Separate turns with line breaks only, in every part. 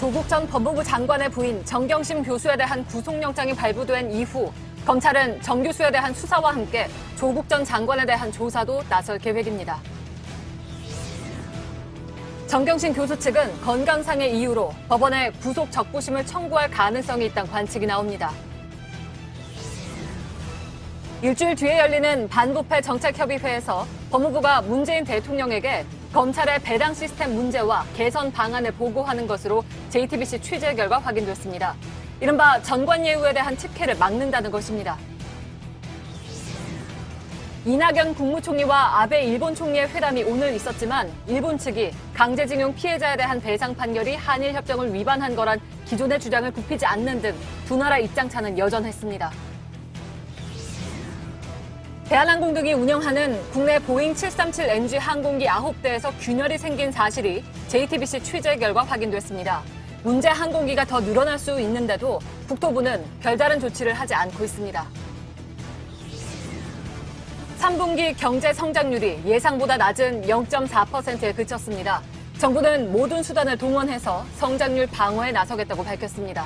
조국 전 법무부 장관의 부인 정경심 교수에 대한 구속영장이 발부된 이후 검찰은 정 교수에 대한 수사와 함께 조국 전 장관에 대한 조사도 나설 계획입니다. 정경심 교수 측은 건강상의 이유로 법원에 구속 적부심을 청구할 가능성이 있다는 관측이 나옵니다. 일주일 뒤에 열리는 반부패 정책협의회에서 법무부가 문재인 대통령에게 검찰의 배당 시스템 문제와 개선 방안을 보고하는 것으로 JTBC 취재 결과 확인됐습니다. 이른바 전관예우에 대한 특혜를 막는다는 것입니다. 이낙연 국무총리와 아베 일본 총리의 회담이 오늘 있었지만 일본 측이 강제징용 피해자에 대한 배상 판결이 한일 협정을 위반한 거란 기존의 주장을 굽히지 않는 등 두 나라 입장차는 여전했습니다. 대한항공 등이 운영하는 국내 보잉 737NG 항공기 9대에서 균열이 생긴 사실이 JTBC 취재 결과 확인됐습니다. 문제 항공기가 더 늘어날 수 있는데도 국토부는 별다른 조치를 하지 않고 있습니다. 3분기 경제 성장률이 예상보다 낮은 0.4%에 그쳤습니다. 정부는 모든 수단을 동원해서 성장률 방어에 나서겠다고 밝혔습니다.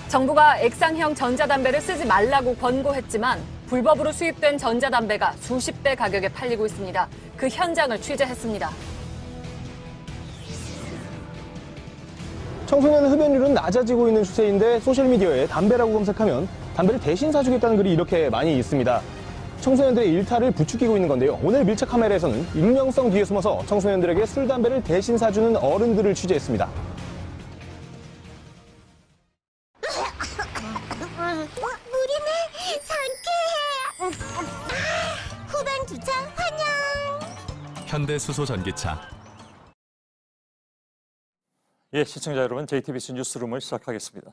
정부가 액상형 전자담배를 쓰지 말라고 권고했지만 불법으로 수입된 전자담배가 수십 배 가격에 팔리고 있습니다. 그 현장을 취재했습니다.
청소년 흡연율은 낮아지고 있는 추세인데 소셜미디어에 담배라고 검색하면 담배를 대신 사주겠다는 글이 이렇게 많이 있습니다. 청소년들의 일탈을 부추기고 있는 건데요. 오늘 밀착 카메라에서는 익명성 뒤에 숨어서 청소년들에게 술, 담배를 대신 사주는 어른들을 취재했습니다.
물이네. 상쾌해. 후반 주차 환영.
현대수소전기차.
예, 시청자 여러분, JTBC 뉴스룸을 시작하겠습니다.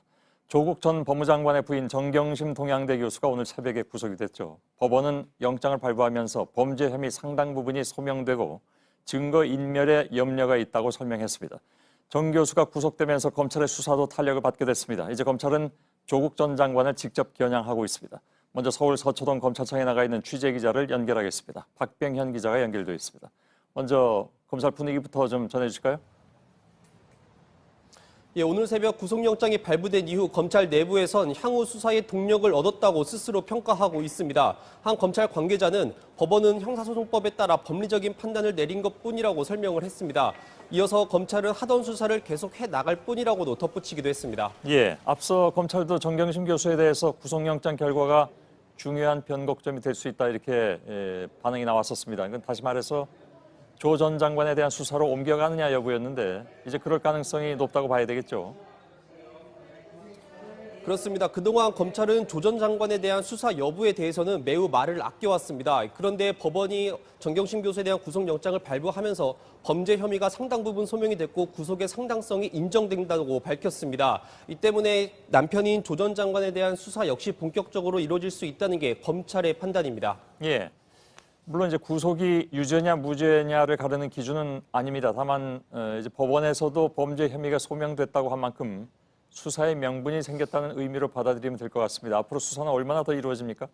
조국 전 법무장관의 부인 정경심 동양대 교수가 오늘 새벽에 구속이 됐죠. 법원은 영장을 발부하면서 범죄 혐의 상당 부분이 소명되고 증거인멸에 염려가 있다고 설명했습니다. 정 교수가 구속되면서 검찰의 수사도 탄력을 받게 됐습니다. 이제 검찰은 조국 전 장관을 직접 겨냥하고 있습니다. 먼저 서울 서초동 검찰청에 나가 있는 취재기자를 연결하겠습니다. 박병현 기자가 연결되어 있습니다. 먼저 검찰 분위기부터 좀 전해주실까요?
예, 오늘 새벽 구속영장이 발부된 이후 검찰 내부에선 향후 수사에 동력을 얻었다고 스스로 평가하고 있습니다. 한 검찰 관계자는 법원은 형사소송법에 따라 법리적인 판단을 내린 것뿐이라고 설명을 했습니다. 이어서 검찰은 하던 수사를 계속해 나갈 뿐이라고도 덧붙이기도 했습니다.
예, 앞서 검찰도 정경심 교수에 대해서 구속영장 결과가 중요한 변곡점이 될 수 있다 이렇게 반응이 나왔었습니다. 이건 다시 말해서 조 전 장관에 대한 수사로 옮겨가느냐 여부였는데 이제 그럴 가능성이 높다고 봐야 되겠죠.
그렇습니다. 그동안 검찰은 조 전 장관에 대한 수사 여부에 대해서는 매우 말을 아껴왔습니다. 그런데 법원이 정경심 교수에 대한 구속영장을 발부하면서 범죄 혐의가 상당 부분 소명이 됐고 구속의 상당성이 인정된다고 밝혔습니다. 이 때문에 남편인 조 전 장관에 대한 수사 역시 본격적으로 이루어질 수 있다는 게 검찰의 판단입니다.
예. 물론 이제 구속이 유죄냐 무죄냐를 가르는 기준은 아닙니다. 다만 이제 법원에서도 범죄 혐의가 소명됐다고 한 만큼 수사의 명분이 생겼다는 의미로 받아들이면 될 것 같습니다. 앞으로 수사는 얼마나 더 이루어집니까?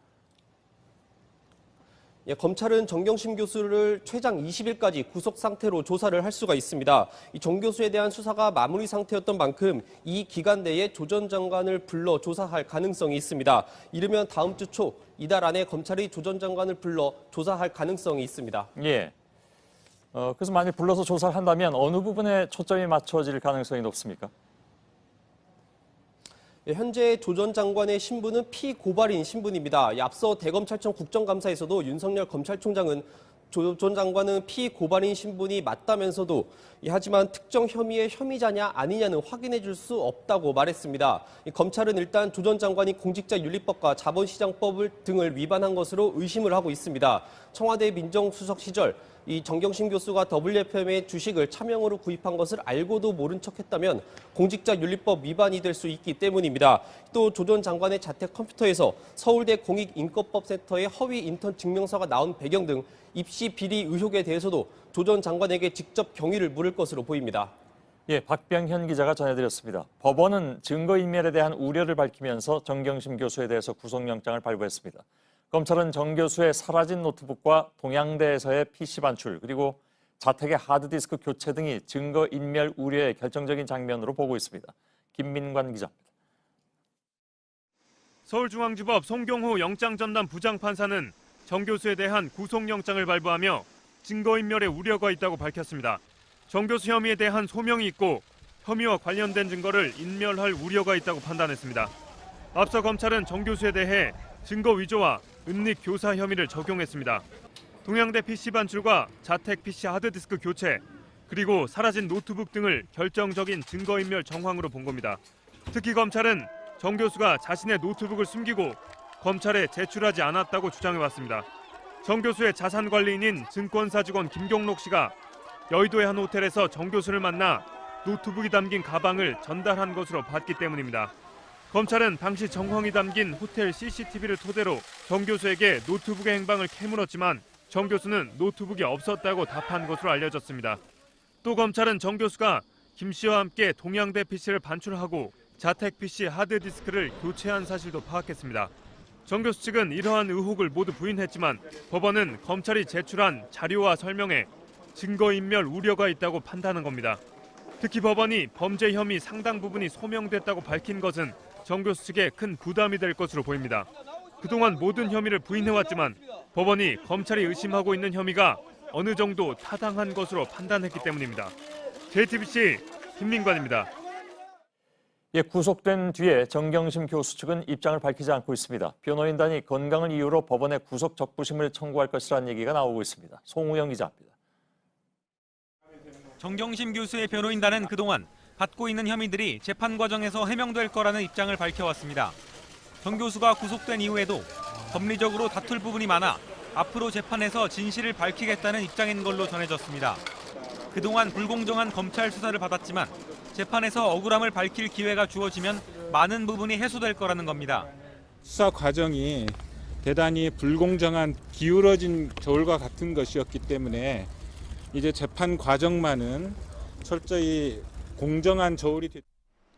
예, 검찰은 정경심 교수를 최장 20일까지 구속 상태로 조사를 할 수가 있습니다. 이 정 교수에 대한 수사가 마무리 상태였던 만큼 이 기간 내에 조 전 장관을 불러 조사할 가능성이 있습니다. 이르면 다음 주 초 이달 안에 검찰이 조 전 장관을 불러 조사할 가능성이 있습니다.
예. 그래서 만약 불러서 조사를 한다면 어느 부분에 초점이 맞춰질 가능성이 높습니까?
현재 조 전 장관의 신분은 피고발인 신분입니다. 앞서 대검찰청 국정감사에서도 윤석열 검찰총장은 조 전 장관은 피고발인 신분이 맞다면서도 하지만 특정 혐의의 혐의자냐 아니냐는 확인해 줄 수 없다고 말했습니다. 검찰은 일단 조 전 장관이 공직자윤리법과 자본시장법 등을 위반한 것으로 의심을 하고 있습니다. 청와대 민정수석 시절 이 정경심 교수가 WFM의 주식을 차명으로 구입한 것을 알고도 모른 척했다면 공직자윤리법 위반이 될 수 있기 때문입니다. 또 조 전 장관의 자택 컴퓨터에서 서울대 공익인권법센터의 허위 인턴 증명서가 나온 배경 등 입시 비리 의혹에 대해서도 조 전 장관에게 직접 경위를 물을 것으로 보입니다.
예, 박병현 기자가 전해드렸습니다. 법원은 증거인멸에 대한 우려를 밝히면서 정경심 교수에 대해서 구속영장을 발부했습니다. 검찰은 정 교수의 사라진 노트북과 동양대에서의 PC 반출 그리고 자택의 하드디스크 교체 등이 증거 인멸 우려의 결정적인 장면으로 보고 있습니다. 김민관 기자입니다.
서울중앙지법 송경호 영장전담 부장판사는 정 교수에 대한 구속영장을 발부하며 증거인멸의 우려가 있다고 밝혔습니다. 정 교수 혐의에 대한 소명이 있고 혐의와 관련된 증거를 인멸할 우려가 있다고 판단했습니다. 앞서 검찰은 정 교수에 대해 증거 위조와 은닉 교사 혐의를 적용했습니다. 동양대 PC 반출과 자택 PC 하드디스크 교체, 그리고 사라진 노트북 등을 결정적인 증거인멸 정황으로 본 겁니다. 특히 검찰은 정 교수가 자신의 노트북을 숨기고 검찰에 제출하지 않았다고 주장해왔습니다. 정 교수의 자산관리인인 증권사 직원 김경록 씨가 여의도의 한 호텔에서 정 교수를 만나 노트북이 담긴 가방을 전달한 것으로 봤기 때문입니다. 검찰은 당시 정황이 담긴 호텔 CCTV를 토대로 정 교수에게 노트북의 행방을 캐물었지만 정 교수는 노트북이 없었다고 답한 것으로 알려졌습니다. 또 검찰은 정 교수가 김 씨와 함께 동양대 PC를 반출하고 자택 PC 하드디스크를 교체한 사실도 파악했습니다. 정 교수 측은 이러한 의혹을 모두 부인했지만 법원은 검찰이 제출한 자료와 설명에 증거인멸 우려가 있다고 판단한 겁니다. 특히 법원이 범죄 혐의 상당 부분이 소명됐다고 밝힌 것은 정 교수 측에 큰 부담이 될 것으로 보입니다. 그동안 모든 혐의를 부인해왔지만 법원이 검찰이 의심하고 있는 혐의가 어느 정도 타당한 것으로 판단했기 때문입니다. JTBC 김민관입니다.
구속된 뒤에 정경심 교수 측은 입장을 밝히지 않고 있습니다. 변호인단이 건강을 이유로 법원에 구속 적부심을 청구할 것이라는 얘기가 나오고 있습니다. 송우영 기자입니다.
정경심 교수의 변호인단은 그동안 받고 있는 혐의들이 재판 과정에서 해명될 거라는 입장을 밝혀왔습니다. 정 교수가 구속된 이후에도 법리적으로 다툴 부분이 많아 앞으로 재판에서 진실을 밝히겠다는 입장인 걸로 전해졌습니다. 그동안 불공정한 검찰 수사를 받았지만 재판에서 억울함을 밝힐 기회가 주어지면 많은 부분이 해소될 거라는 겁니다.
수사 과정이 대단히 불공정한 기울어진 저울과 같은 것이었기 때문에 이제 재판 과정만은 철저히 공정한 저울이 됐.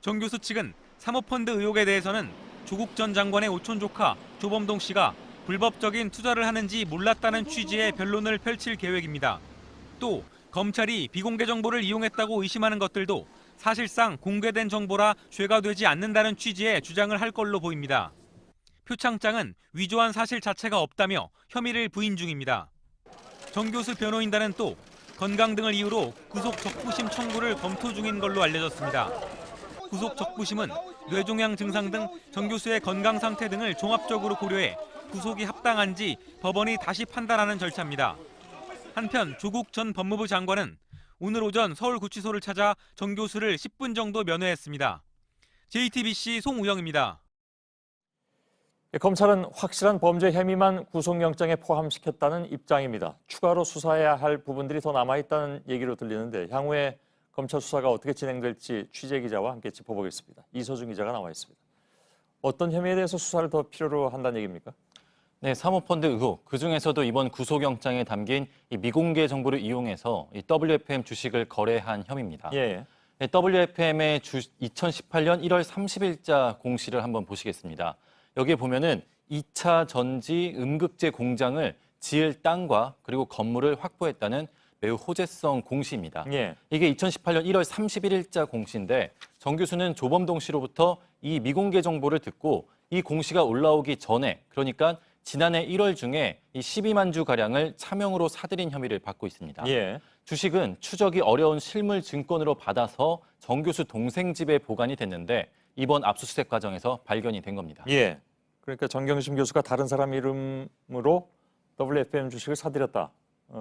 정 교수 측은 사모펀드 의혹에 대해서는 조국 전 장관의 오촌 조카 조범동 씨가 불법적인 투자를 하는지 몰랐다는 취지의 변론을 펼칠 계획입니다. 또 검찰이 비공개 정보를 이용했다고 의심하는 것들도 사실상 공개된 정보라 죄가 되지 않는다는 취지의 주장을 할 걸로 보입니다. 표창장은 위조한 사실 자체가 없다며 혐의를 부인 중입니다. 정 교수 변호인단은 또 건강 등을 이유로 구속 적부심 청구를 검토 중인 걸로 알려졌습니다. 구속 적부심은 뇌종양 증상 등 정 교수의 건강 상태 등을 종합적으로 고려해 구속이 합당한지 법원이 다시 판단하는 절차입니다. 한편 조국 전 법무부 장관은 오늘 오전 서울구치소를 찾아 정 교수를 10분 정도 면회했습니다. JTBC 송우영입니다.
검찰은 확실한 범죄 혐의만 구속영장에 포함시켰다는 입장입니다. 추가로 수사해야 할 부분들이 더 남아있다는 얘기로 들리는데 향후에 검찰 수사가 어떻게 진행될지 취재 기자와 함께 짚어보겠습니다. 이서준 기자가 나와 있습니다. 어떤 혐의에 대해서 수사를 더 필요로 한다는 얘기입니까?
네, 사모펀드 의혹, 그중에서도 이번 구속영장에 담긴 이 미공개 정보를 이용해서 이 WFM 주식을 거래한 혐의입니다.
예.
네, WFM의 2018년 1월 30일자 공시를 한번 보시겠습니다. 여기에 보면은 2차 전지 음극재 공장을 지을 땅과 그리고 건물을 확보했다는 매우 호재성 공시입니다.
예.
이게 2018년 1월 31일자 공시인데 정 교수는 조범동 씨로부터 이 미공개 정보를 듣고 이 공시가 올라오기 전에, 그러니까 지난해 1월 중에 이 12만 주 가량을 차명으로 사들인 혐의를 받고 있습니다.
예.
주식은 추적이 어려운 실물 증권으로 받아서 정 교수 동생 집에 보관이 됐는데 이번 압수수색 과정에서 발견이 된 겁니다.
예. 그러니까 정경심 교수가 다른 사람 이름으로 WFM 주식을 사들였다.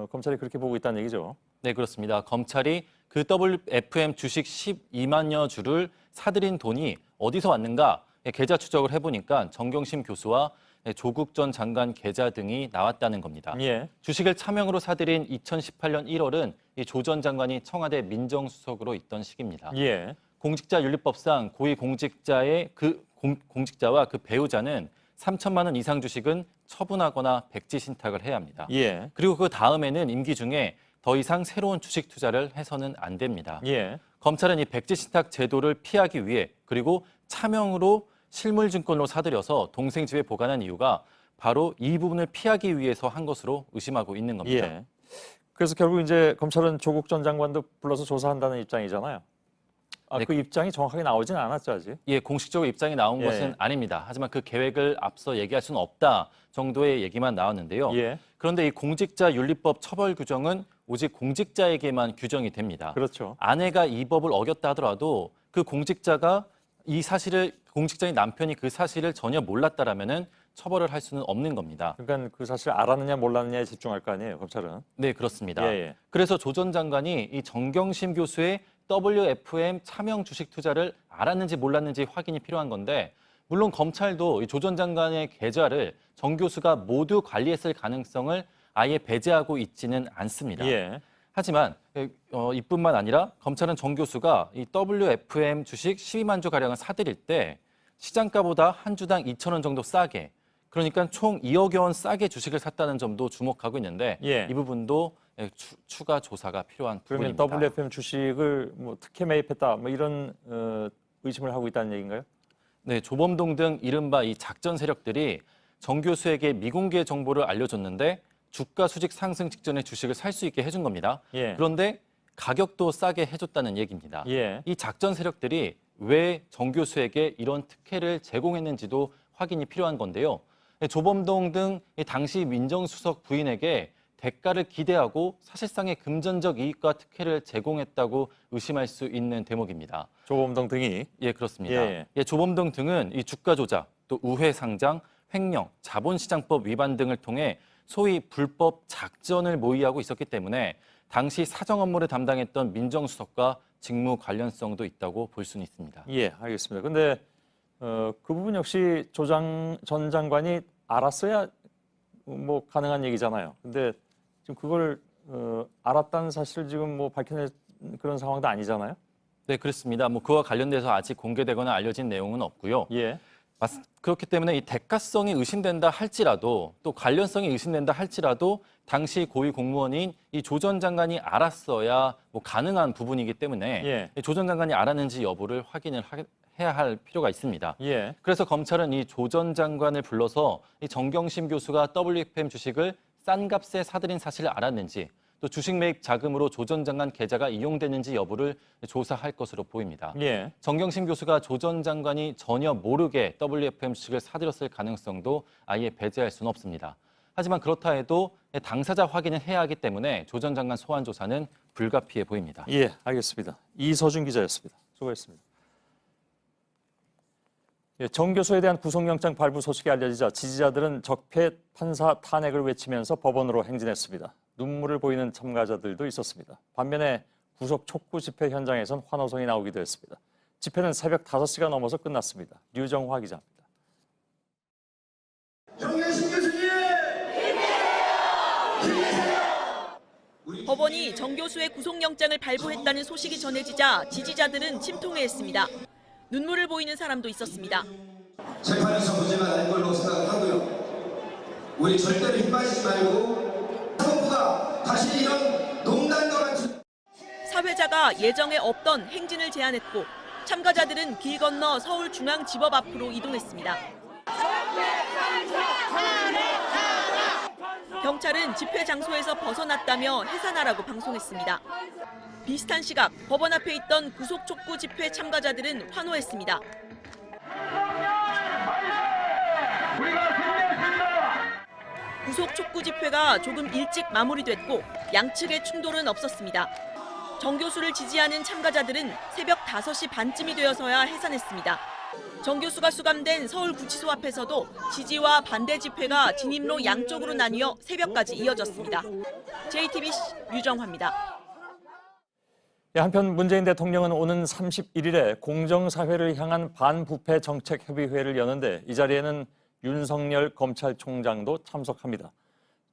검찰이 그렇게 보고 있다는 얘기죠.
네, 그렇습니다. 검찰이 그 WFM 주식 12만여 주를 사들인 돈이 어디서 왔는가 계좌 추적을 해보니까 정경심 교수와 조국 전 장관 계좌 등이 나왔다는 겁니다.
예.
주식을 차명으로 사들인 2018년 1월은 조 전 장관이 청와대 민정수석으로 있던 시기입니다.
예.
공직자윤리법상 고위공직자의 공직자와 그 배우자는 3천만 원 이상 주식은 처분하거나 백지 신탁을 해야 합니다.
예.
그리고 그 다음에는 임기 중에 더 이상 새로운 주식 투자를 해서는 안 됩니다.
예.
검찰은 이 백지 신탁 제도를 피하기 위해 그리고 차명으로 실물증권으로 사들여서 동생 집에 보관한 이유가 바로 이 부분을 피하기 위해서 한 것으로 의심하고 있는 겁니다.
예. 그래서 결국 이제 검찰은 조국 전 장관도 불러서 조사한다는 입장이잖아요.
네.
그 입장이 정확하게 나오진 않았죠, 아직.
예, 공식적으로 입장이 나온
예.
것은 아닙니다. 하지만 그 계획을 앞서 얘기할 수는 없다 정도의 얘기만 나왔는데요.
예.
그런데 이 공직자윤리법 처벌 규정은 오직 공직자에게만 규정이 됩니다.
그렇죠.
아내가 이 법을 어겼다 하더라도 그 공직자가 이 사실을 공직자인 남편이 그 사실을 전혀 몰랐다라면은 처벌을 할 수는 없는 겁니다.
그러니까 그 사실 알았느냐 몰랐느냐에 집중할 거 아니에요, 검찰은.
네, 그렇습니다.
예, 예.
그래서 조 전 장관이 이 정경심 교수의 WFM 차명 주식 투자를 알았는지 몰랐는지 확인이 필요한 건데, 물론 검찰도 조 전 장관의 계좌를 정 교수가 모두 관리했을 가능성을 아예 배제하고 있지는 않습니다.
예.
하지만 이뿐만 아니라 검찰은 정 교수가 이 WFM 주식 12만 주 가량을 사들일 때 시장가보다 한 주당 2,000원 정도 싸게, 그러니까 총 2억여 원 싸게 주식을 샀다는 점도 주목하고 있는데
예.
이 부분도 추가 조사가 필요한
그러면
부분입니다.
WFM 주식을 뭐 특혜 매입했다, 뭐 이런 의심을 하고 있다는 얘기인가요?
네, 조범동 등 이른바 이 작전 세력들이 정 교수에게 미공개 정보를 알려줬는데 주가 수직 상승 직전에 주식을 살 수 있게 해준 겁니다.
예.
그런데 가격도 싸게 해줬다는 얘기입니다.
예.
이 작전 세력들이 왜 정 교수에게 이런 특혜를 제공했는지도 확인이 필요한 건데요. 조범동 등 당시 민정수석 부인에게 대가를 기대하고 사실상의 금전적 이익과 특혜를 제공했다고 의심할 수 있는 대목입니다.
조범동 등이.
예, 그렇습니다.
예.
예, 조범동 등은 이 주가 조작, 또 우회 상장, 횡령, 자본시장법 위반 등을 통해 소위 불법 작전을 모의하고 있었기 때문에 당시 사정 업무를 담당했던 민정수석과 직무 관련성도 있다고 볼 수는 있습니다.
예, 알겠습니다. 근데 그 부분 역시 조 전 장관이 알았어야 뭐 가능한 얘기잖아요. 근데 지금 그걸 알았다는 사실을 지금 뭐 밝혀낼 그런 상황도 아니잖아요.
네, 그렇습니다. 뭐 그와 관련돼서 아직 공개되거나 알려진 내용은 없고요.
예.
그렇기 때문에 이 대가성이 의심된다 할지라도 또 관련성이 의심된다 할지라도 당시 고위 공무원인 이 조 전 장관이 알았어야 뭐 가능한 부분이기 때문에
예.
조 전 장관이 알았는지 여부를 확인을 해야 할 필요가 있습니다.
예.
그래서 검찰은 이 조 전 장관을 불러서 이 정경심 교수가 WFM 주식을 싼 값에 사들인 사실을 알았는지, 또 주식 매입 자금으로 조 전 장관 계좌가 이용됐는지 여부를 조사할 것으로 보입니다.
예.
정경심 교수가 조 전 장관이 전혀 모르게 WFM 주식을 사들였을 가능성도 아예 배제할 수는 없습니다. 하지만 그렇다 해도 당사자 확인을 해야 하기 때문에 조 전 장관 소환 조사는 불가피해 보입니다.
예, 알겠습니다. 이서준 기자였습니다. 수고했습니다. 예, 정 교수에 대한 구속영장 발부 소식이 알려지자 지지자들은 적폐 판사 탄핵을 외치면서 법원으로 행진했습니다. 눈물을 보이는 참가자들도 있었습니다. 반면에 구속 촉구 집회 현장에선 환호성이 나오기도 했습니다. 집회는 새벽 5시가 넘어서 끝났습니다. 류정화 기자입니다.
정경심 교수님!
법원이 정 교수의 구속영장을 발부했다는 소식이 전해지자 지지자들은 침통해했습니다. 눈물을 보이는 사람도 있었습니다.
재판에서 문제가 날 걸로 생각하고요. 우리 절대로 힘 빠지지 말고 사법부가 다시 이런 농단과 같은
사회자가 예정에 없던 행진을 제안했고 참가자들은 길 건너 서울중앙지법 앞으로 이동했습니다. 경찰은 집회 장소에서 벗어났다며 해산하라고 방송했습니다. 비슷한 시각 법원 앞에 있던 구속 촉구 집회 참가자들은 환호했습니다. 구속 촉구 집회가 조금 일찍 마무리됐고 양측의 충돌은 없었습니다. 정 교수를 지지하는 참가자들은 새벽 5시 반쯤이 되어서야 해산했습니다. 정 교수가 수감된 서울구치소 앞에서도 지지와 반대 집회가 진입로 양쪽으로 나뉘어 새벽까지 이어졌습니다. JTBC 류정화입니다.
한편 문재인 대통령은 오는 31일에 공정사회를 향한 반부패 정책협의회를 여는데 이 자리에는 윤석열 검찰총장도 참석합니다.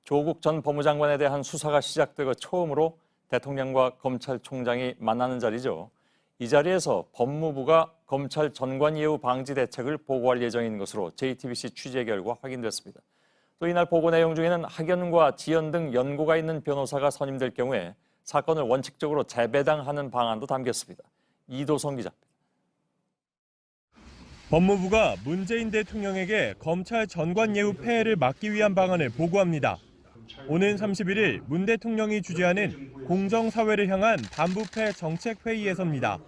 조국 전 법무장관에 대한 수사가 시작되고 처음으로 대통령과 검찰총장이 만나는 자리죠. 이 자리에서 법무부가 검찰 전관예우 방지 대책을 보고할 예정인 것으로 JTBC 취재 결과 확인됐습니다. 또 이날 보고 내용 중에는 학연과 지연 등 연고가 있는 변호사가 선임될 경우에 사건을 원칙적으로 재배당하는 방안도 담겼습니다. 이도성 기자입니다.
법무부가 문재인 대통령에게 검찰 전관예우 폐해를 막기 위한 방안을 보고합니다. 오는 31일 문 대통령이 주재하는 공정사회를 향한 반부패 정책회의에서입니다.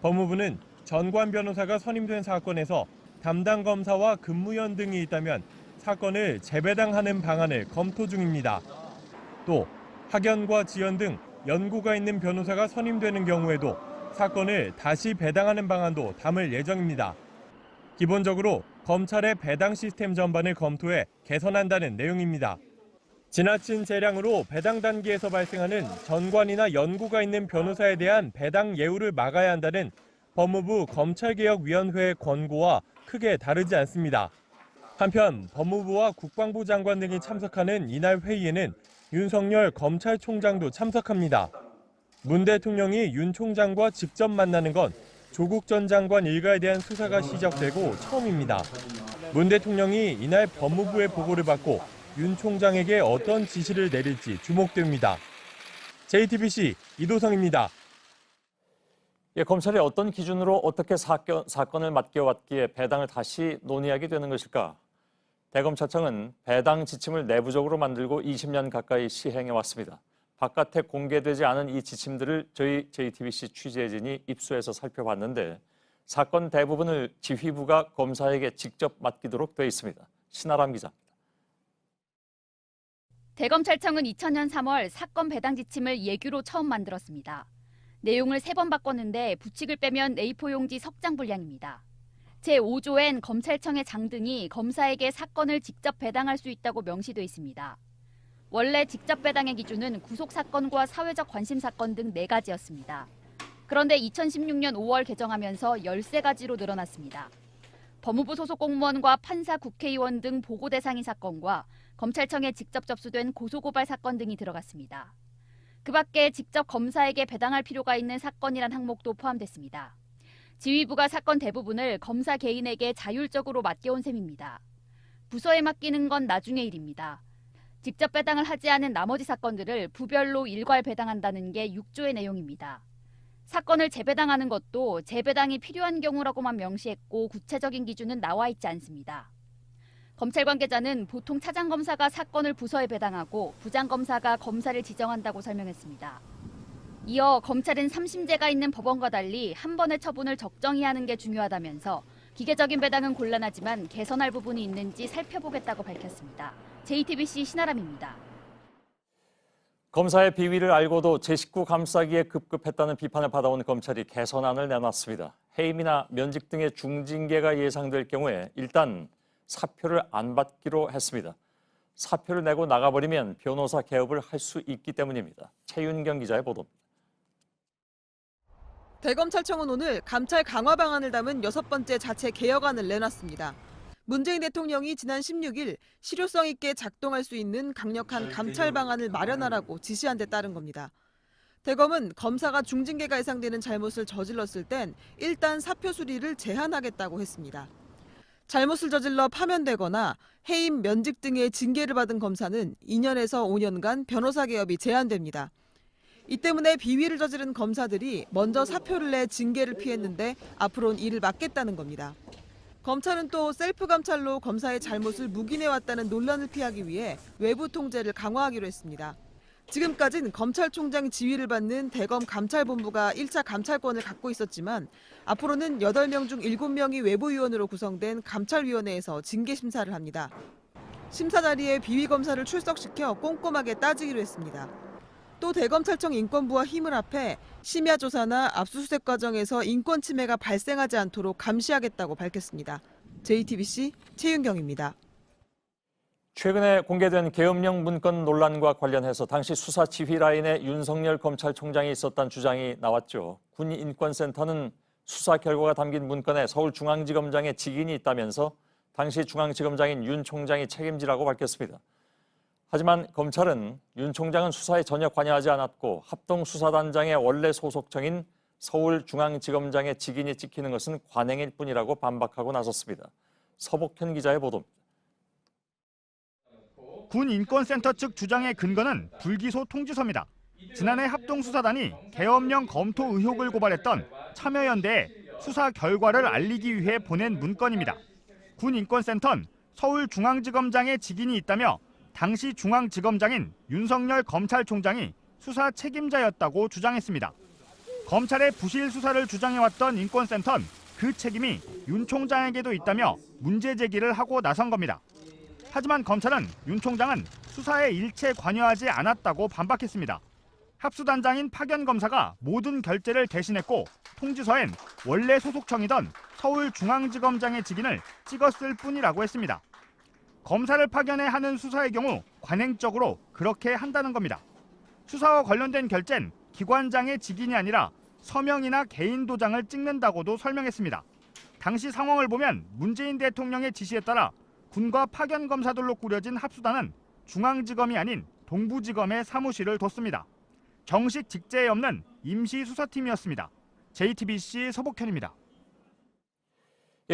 법무부는 전관 변호사가 선임된 사건에서 담당 검사와 근무연 등이 있다면 사건을 재배당하는 방안을 검토 중입니다. 또 학연과 지연 등 연고가 있는 변호사가 선임되는 경우에도 사건을 다시 배당하는 방안도 담을 예정입니다. 기본적으로 검찰의 배당 시스템 전반을 검토해 개선한다는 내용입니다. 지나친 재량으로 배당 단계에서 발생하는 전관이나 연고가 있는 변호사에 대한 배당 예우를 막아야 한다는 법무부 검찰개혁위원회의 권고와 크게 다르지 않습니다. 한편 법무부와 국방부 장관 등이 참석하는 이날 회의에는 윤석열 검찰총장도 참석합니다. 문 대통령이 윤 총장과 직접 만나는 건 조국 전 장관 일가에 대한 수사가 시작되고 처음입니다. 문 대통령이 이날 법무부의 보고를 받고 윤 총장에게 어떤 지시를 내릴지 주목됩니다. JTBC 이도성입니다.
검찰이 어떤 기준으로 어떻게 사건을 맡겨왔기에 배당을 다시 논의하게 되는 것일까? 대검찰청은 배당 지침을 내부적으로 만들고 20년 가까이 시행해왔습니다. 바깥에 공개되지 않은 이 지침들을 저희 JTBC 취재진이 입수해서 살펴봤는데 사건 대부분을 지휘부가 검사에게 직접 맡기도록 돼 있습니다. 신아람 기자입니다.
대검찰청은 2000년 3월 사건 배당 지침을 예규로 처음 만들었습니다. 내용을 3번 바꿨는데 부칙을 빼면 A4 용지 석장 분량입니다. 제5조엔 검찰청의 장등이 검사에게 사건을 직접 배당할 수 있다고 명시돼 있습니다. 원래 직접 배당의 기준은 구속사건과 사회적 관심사건 등 4가지였습니다. 그런데 2016년 5월 개정하면서 13가지로 늘어났습니다. 법무부 소속 공무원과 판사, 국회의원 등 보고 대상인 사건과 검찰청에 직접 접수된 고소고발 사건 등이 들어갔습니다. 그 밖에 직접 검사에게 배당할 필요가 있는 사건이란 항목도 포함됐습니다. 지휘부가 사건 대부분을 검사 개인에게 자율적으로 맡겨온 셈입니다. 부서에 맡기는 건 나중의 일입니다. 직접 배당을 하지 않은 나머지 사건들을 부별로 일괄 배당한다는 게 6조의 내용입니다. 사건을 재배당하는 것도 재배당이 필요한 경우라고만 명시했고 구체적인 기준은 나와 있지 않습니다. 검찰 관계자는 보통 차장검사가 사건을 부서에 배당하고 부장검사가 검사를 지정한다고 설명했습니다. 이어 검찰은 3심제가 있는 법원과 달리 한 번의 처분을 적정히 하는 게 중요하다면서 기계적인 배당은 곤란하지만 개선할 부분이 있는지 살펴보겠다고 밝혔습니다. JTBC 신아람입니다.
검사의 비위를 알고도 제 식구 감싸기에 급급했다는 비판을 받아온 검찰이 개선안을 내놨습니다. 해임이나 면직 등의 중징계가 예상될 경우에 일단 사표를 안 받기로 했습니다. 사표를 내고 나가버리면 변호사 개업을 할 수 있기 때문입니다. 최윤경 기자의 보도입니다.
대검찰청은 오늘 감찰 강화 방안을 담은 6번째 자체 개혁안을 내놨습니다. 문재인 대통령이 지난 16일 실효성 있게 작동할 수 있는 강력한 감찰 방안을 마련하라고 지시한 데 따른 겁니다. 대검은 검사가 중징계가 예상되는 잘못을 저질렀을 땐 일단 사표 수리를 제한하겠다고 했습니다. 잘못을 저질러 파면되거나 해임, 면직 등의 징계를 받은 검사는 2년에서 5년간 변호사 개업이 제한됩니다. 이 때문에 비위를 저지른 검사들이 먼저 사표를 내 징계를 피했는데 앞으로는 이를 막겠다는 겁니다. 검찰은 또 셀프 감찰로 검사의 잘못을 묵인해왔다는 논란을 피하기 위해 외부 통제를 강화하기로 했습니다. 지금까지는 검찰총장 지휘를 받는 대검 감찰본부가 1차 감찰권을 갖고 있었지만 앞으로는 8명 중 7명이 외부위원으로 구성된 감찰위원회에서 징계 심사를 합니다. 심사 자리에 비위검사를 출석시켜 꼼꼼하게 따지기로 했습니다. 또 대검찰청 인권부와 힘을 합해 심야 조사나 압수수색 과정에서 인권 침해가 발생하지 않도록 감시하겠다고 밝혔습니다. JTBC 최윤경입니다.
최근에 공개된 계엄령 문건 논란과 관련해서 당시 수사 지휘 라인에 윤석열 검찰총장이 있었다는 주장이 나왔죠. 군인권센터는 수사 결과가 담긴 문건에 서울중앙지검장의 직인이 있다면서 당시 중앙지검장인 윤 총장이 책임지라고 밝혔습니다. 하지만 검찰은 윤 총장은 수사에 전혀 관여하지 않았고 합동수사단장의 원래 소속청인 서울중앙지검장의 직인이 찍히는 것은 관행일 뿐이라고 반박하고 나섰습니다. 서복현 기자의 보도입니다.
군인권센터 측 주장의 근거는 불기소 통지서입니다. 지난해 합동수사단이 계엄령 검토 의혹을 고발했던 참여연대에 수사 결과를 알리기 위해 보낸 문건입니다. 군인권센터는 서울중앙지검장의 직인이 있다며 당시 중앙지검장인 윤석열 검찰총장이 수사 책임자였다고 주장했습니다. 검찰의 부실 수사를 주장해왔던 인권센터는 그 책임이 윤 총장에게도 있다며 문제 제기를 하고 나선 겁니다. 하지만 검찰은 윤 총장은 수사에 일체 관여하지 않았다고 반박했습니다. 합수단장인 파견 검사가 모든 결재를 대신했고 통지서엔 원래 소속청이던 서울중앙지검장의 직인을 찍었을 뿐이라고 했습니다. 검사를 파견해 하는 수사의 경우 관행적으로 그렇게 한다는 겁니다. 수사와 관련된 결재는 기관장의 직인이 아니라 서명이나 개인 도장을 찍는다고도 설명했습니다. 당시 상황을 보면 문재인 대통령의 지시에 따라 군과 파견 검사들로 꾸려진 합수단은 중앙지검이 아닌 동부지검에 사무실을 뒀습니다. 정식 직제에 없는 임시수사팀이었습니다. JTBC 서복현입니다.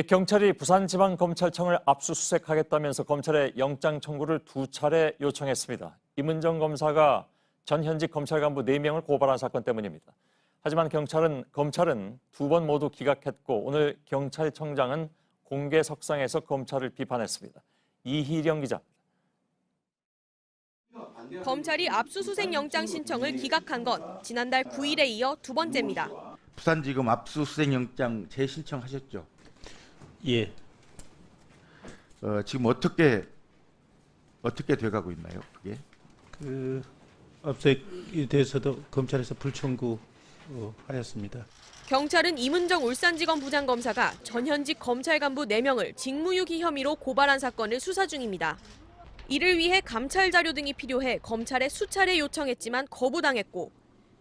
경찰이 부산지방검찰청을 압수수색하겠다면서 검찰에 영장 청구를 2차례 요청했습니다. 임은정 검사가 전 현직 검찰 간부 4명을 고발한 사건 때문입니다. 하지만 검찰은 2번 모두 기각했고 오늘 경찰청장은 공개석상에서 검찰을 비판했습니다. 이희령 기자입니다.
검찰이 압수수색 영장 신청을 기각한 건 지난달 9일에 이어 2번째입니다.
부산지검 압수수색 영장 재신청하셨죠?
예.
지금 어떻게 돼가고 있나요? 그게?
압수수색에 대해서도 검찰에서 불청구 하였습니다.
경찰은 임은정 울산지검 부장검사가 전현직 검찰 간부 4명을 직무유기 혐의로 고발한 사건을 수사 중입니다. 이를 위해 감찰 자료 등이 필요해 검찰에 수차례 요청했지만 거부당했고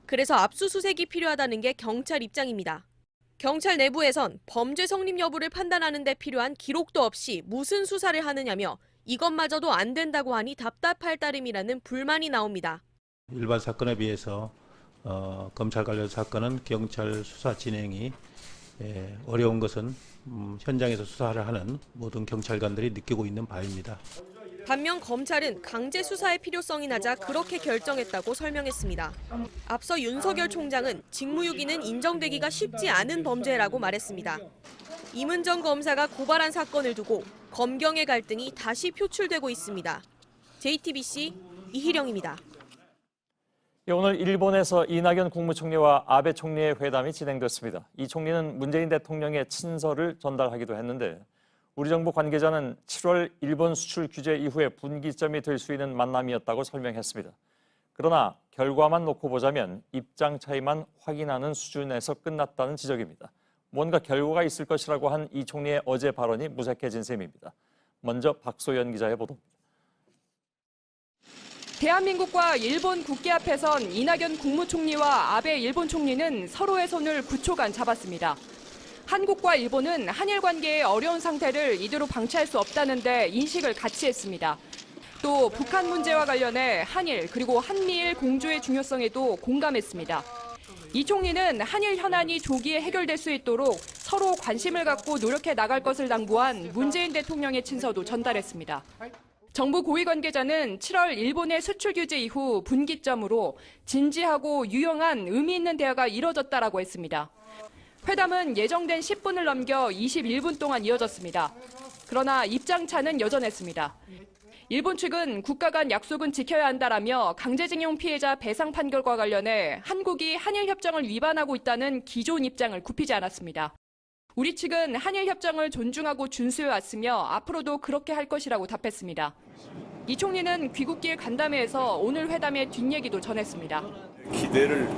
그래서 압수수색이 필요하다는 게 경찰 입장입니다. 경찰 내부에선 범죄 성립 여부를 판단하는 데 필요한 기록도 없이 무슨 수사를 하느냐며 이것마저도 안 된다고 하니 답답할 따름이라는 불만이 나옵니다.
일반 사건에 비해서 검찰 관련 사건은 경찰 수사 진행이 어려운 것은 현장에서 수사를 하는 모든 경찰관들이 느끼고 있는 바입니다.
반면 검찰은 강제 수사의 필요성이 낮아 그렇게 결정했다고 설명했습니다. 앞서 윤석열 총장은 직무유기는 인정되기가 쉽지 않은 범죄라고 말했습니다. 임은정 검사가 고발한 사건을 두고 검경의 갈등이 다시 표출되고 있습니다. JTBC 이희령입니다.
오늘 일본에서 이낙연 국무총리와 아베 총리의 회담이 진행됐습니다. 이 총리는 문재인 대통령의 친서를 전달하기도 했는데 우리 정부 관계자는 7월 일본 수출 규제 이후에 분기점이 될 수 있는 만남이었다고 설명했습니다. 그러나 결과만 놓고 보자면 입장 차이만 확인하는 수준에서 끝났다는 지적입니다. 뭔가 결과가 있을 것이라고 한 이 총리의 어제 발언이 무색해진 셈입니다. 먼저 박소연 기자의 보도입니다.
대한민국과 일본 국기 앞에선 이낙연 국무총리와 아베 일본 총리는 서로의 손을 9초간 잡았습니다. 한국과 일본은 한일 관계의 어려운 상태를 이대로 방치할 수 없다는 데 인식을 같이 했습니다. 또 북한 문제와 관련해 한일 그리고 한미일 공조의 중요성에도 공감했습니다. 이 총리는 한일 현안이 조기에 해결될 수 있도록 서로 관심을 갖고 노력해 나갈 것을 당부한 문재인 대통령의 친서도 전달했습니다. 정부 고위 관계자는 7월 일본의 수출 규제 이후 분기점으로 진지하고 유용한 의미 있는 대화가 이뤄졌다라고 했습니다. 회담은 예정된 10분을 넘겨 21분 동안 이어졌습니다. 그러나 입장차는 여전했습니다. 일본 측은 국가 간 약속은 지켜야 한다라며 강제징용 피해자 배상 판결과 관련해 한국이 한일 협정을 위반하고 있다는 기존 입장을 굽히지 않았습니다. 우리 측은 한일 협정을 존중하고 준수해 왔으며 앞으로도 그렇게 할 것이라고 답했습니다. 이 총리는 귀국길 간담회에서 오늘 회담의 뒷얘기도 전했습니다.
기대를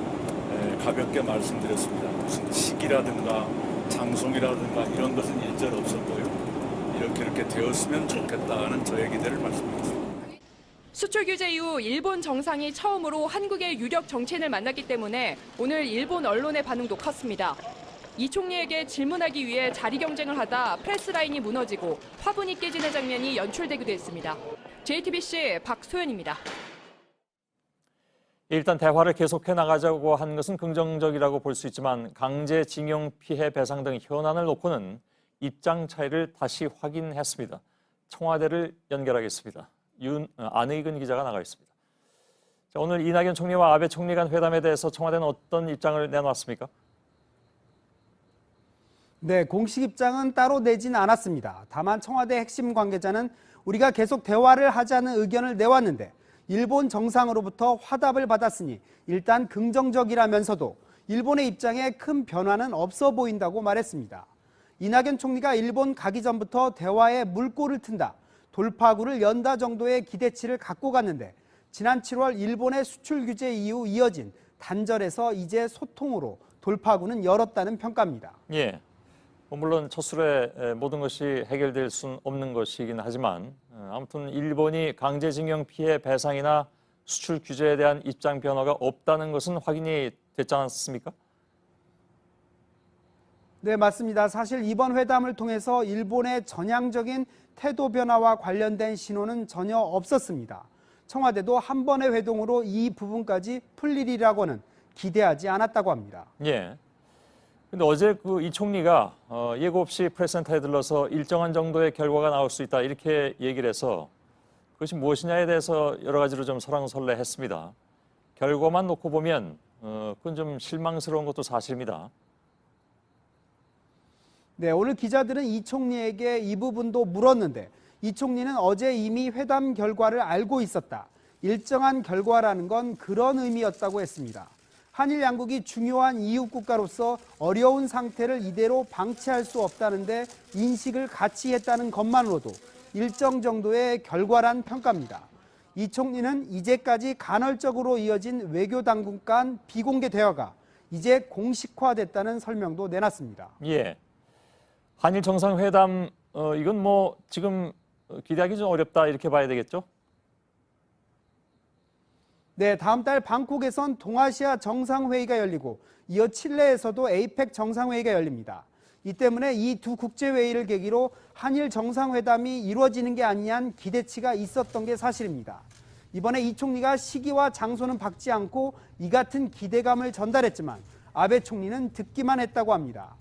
가볍게 말씀드렸습니다. 무슨 시기라든가 장송이라든가 이런 것은 일절 없었고요. 이렇게 되었으면 좋겠다는 저의 기대를 말씀드렸습니다.
수출 규제 이후 일본 정상이 처음으로 한국의 유력 정치인을 만났기 때문에 오늘 일본 언론의 반응도 컸습니다. 이 총리에게 질문하기 위해 자리 경쟁을 하다 프레스라인이 무너지고 화분이 깨지는 장면이 연출되기도 했습니다. JTBC 박소연입니다.
일단 대화를 계속해 나가자고 한 것은 긍정적이라고 볼 수 있지만 강제징용 피해 배상 등 현안을 놓고는 입장 차이를 다시 확인했습니다. 청와대를 연결하겠습니다. 안의근 기자가 나가 있습니다. 자, 오늘 이낙연 총리와 아베 총리 간 회담에 대해서 청와대는 어떤 입장을 내놨습니까?
네, 공식 입장은 따로 내진 않았습니다. 다만 청와대 핵심 관계자는 우리가 계속 대화를 하자는 의견을 내왔는데 일본 정상으로부터 화답을 받았으니 일단 긍정적이라면서도 일본의 입장에 큰 변화는 없어 보인다고 말했습니다. 이낙연 총리가 일본 가기 전부터 대화에 물꼬를 튼다, 돌파구를 연다 정도의 기대치를 갖고 갔는데 지난 7월 일본의 수출 규제 이후 이어진 단절에서 이제 소통으로 돌파구는 열었다는 평가입니다.
예. 물론 첫 술에 모든 것이 해결될 수는 없는 것이긴 하지만 아무튼 일본이 강제징용 피해 배상이나 수출 규제에 대한 입장 변화가 없다는 것은 확인이 됐지 않았습니까?
네, 맞습니다. 사실 이번 회담을 통해서 일본의 전향적인 태도 변화와 관련된 신호는 전혀 없었습니다. 청와대도 한 번의 회동으로 이 부분까지 풀리리라고는 기대하지 않았다고 합니다.
예. 근데 어제 이 총리가 예고 없이 프레스센터에 들러서 일정한 정도의 결과가 나올 수 있다 이렇게 얘기를 해서 그것이 무엇이냐에 대해서 여러 가지로 좀 설왕설래했습니다. 결과만 놓고 보면 그건 좀 실망스러운 것도 사실입니다.
네, 오늘 기자들은 이 총리에게 이 부분도 물었는데 이 총리는 어제 이미 회담 결과를 알고 있었다. 일정한 결과라는 건 그런 의미였다고 했습니다. 한일 양국이 중요한 이웃 국가로서 어려운 상태를 이대로 방치할 수 없다는데 인식을 같이 했다는 것만으로도 일정 정도의 결과란 평가입니다. 이 총리는 이제까지 간헐적으로 이어진 외교 당국 간 비공개 대화가 이제 공식화됐다는 설명도 내놨습니다.
예. 한일 정상회담 이건 뭐 지금 기대하기 좀 어렵다 이렇게 봐야 되겠죠?
네, 다음 달 방콕에선 동아시아 정상회의가 열리고 이어 칠레에서도 에이펙 정상회의가 열립니다. 이 때문에 이 두 국제회의를 계기로 한일 정상회담이 이루어지는 게 아니냐는 기대치가 있었던 게 사실입니다. 이번에 이 총리가 시기와 장소는 박지 않고 이 같은 기대감을 전달했지만 아베 총리는 듣기만 했다고 합니다.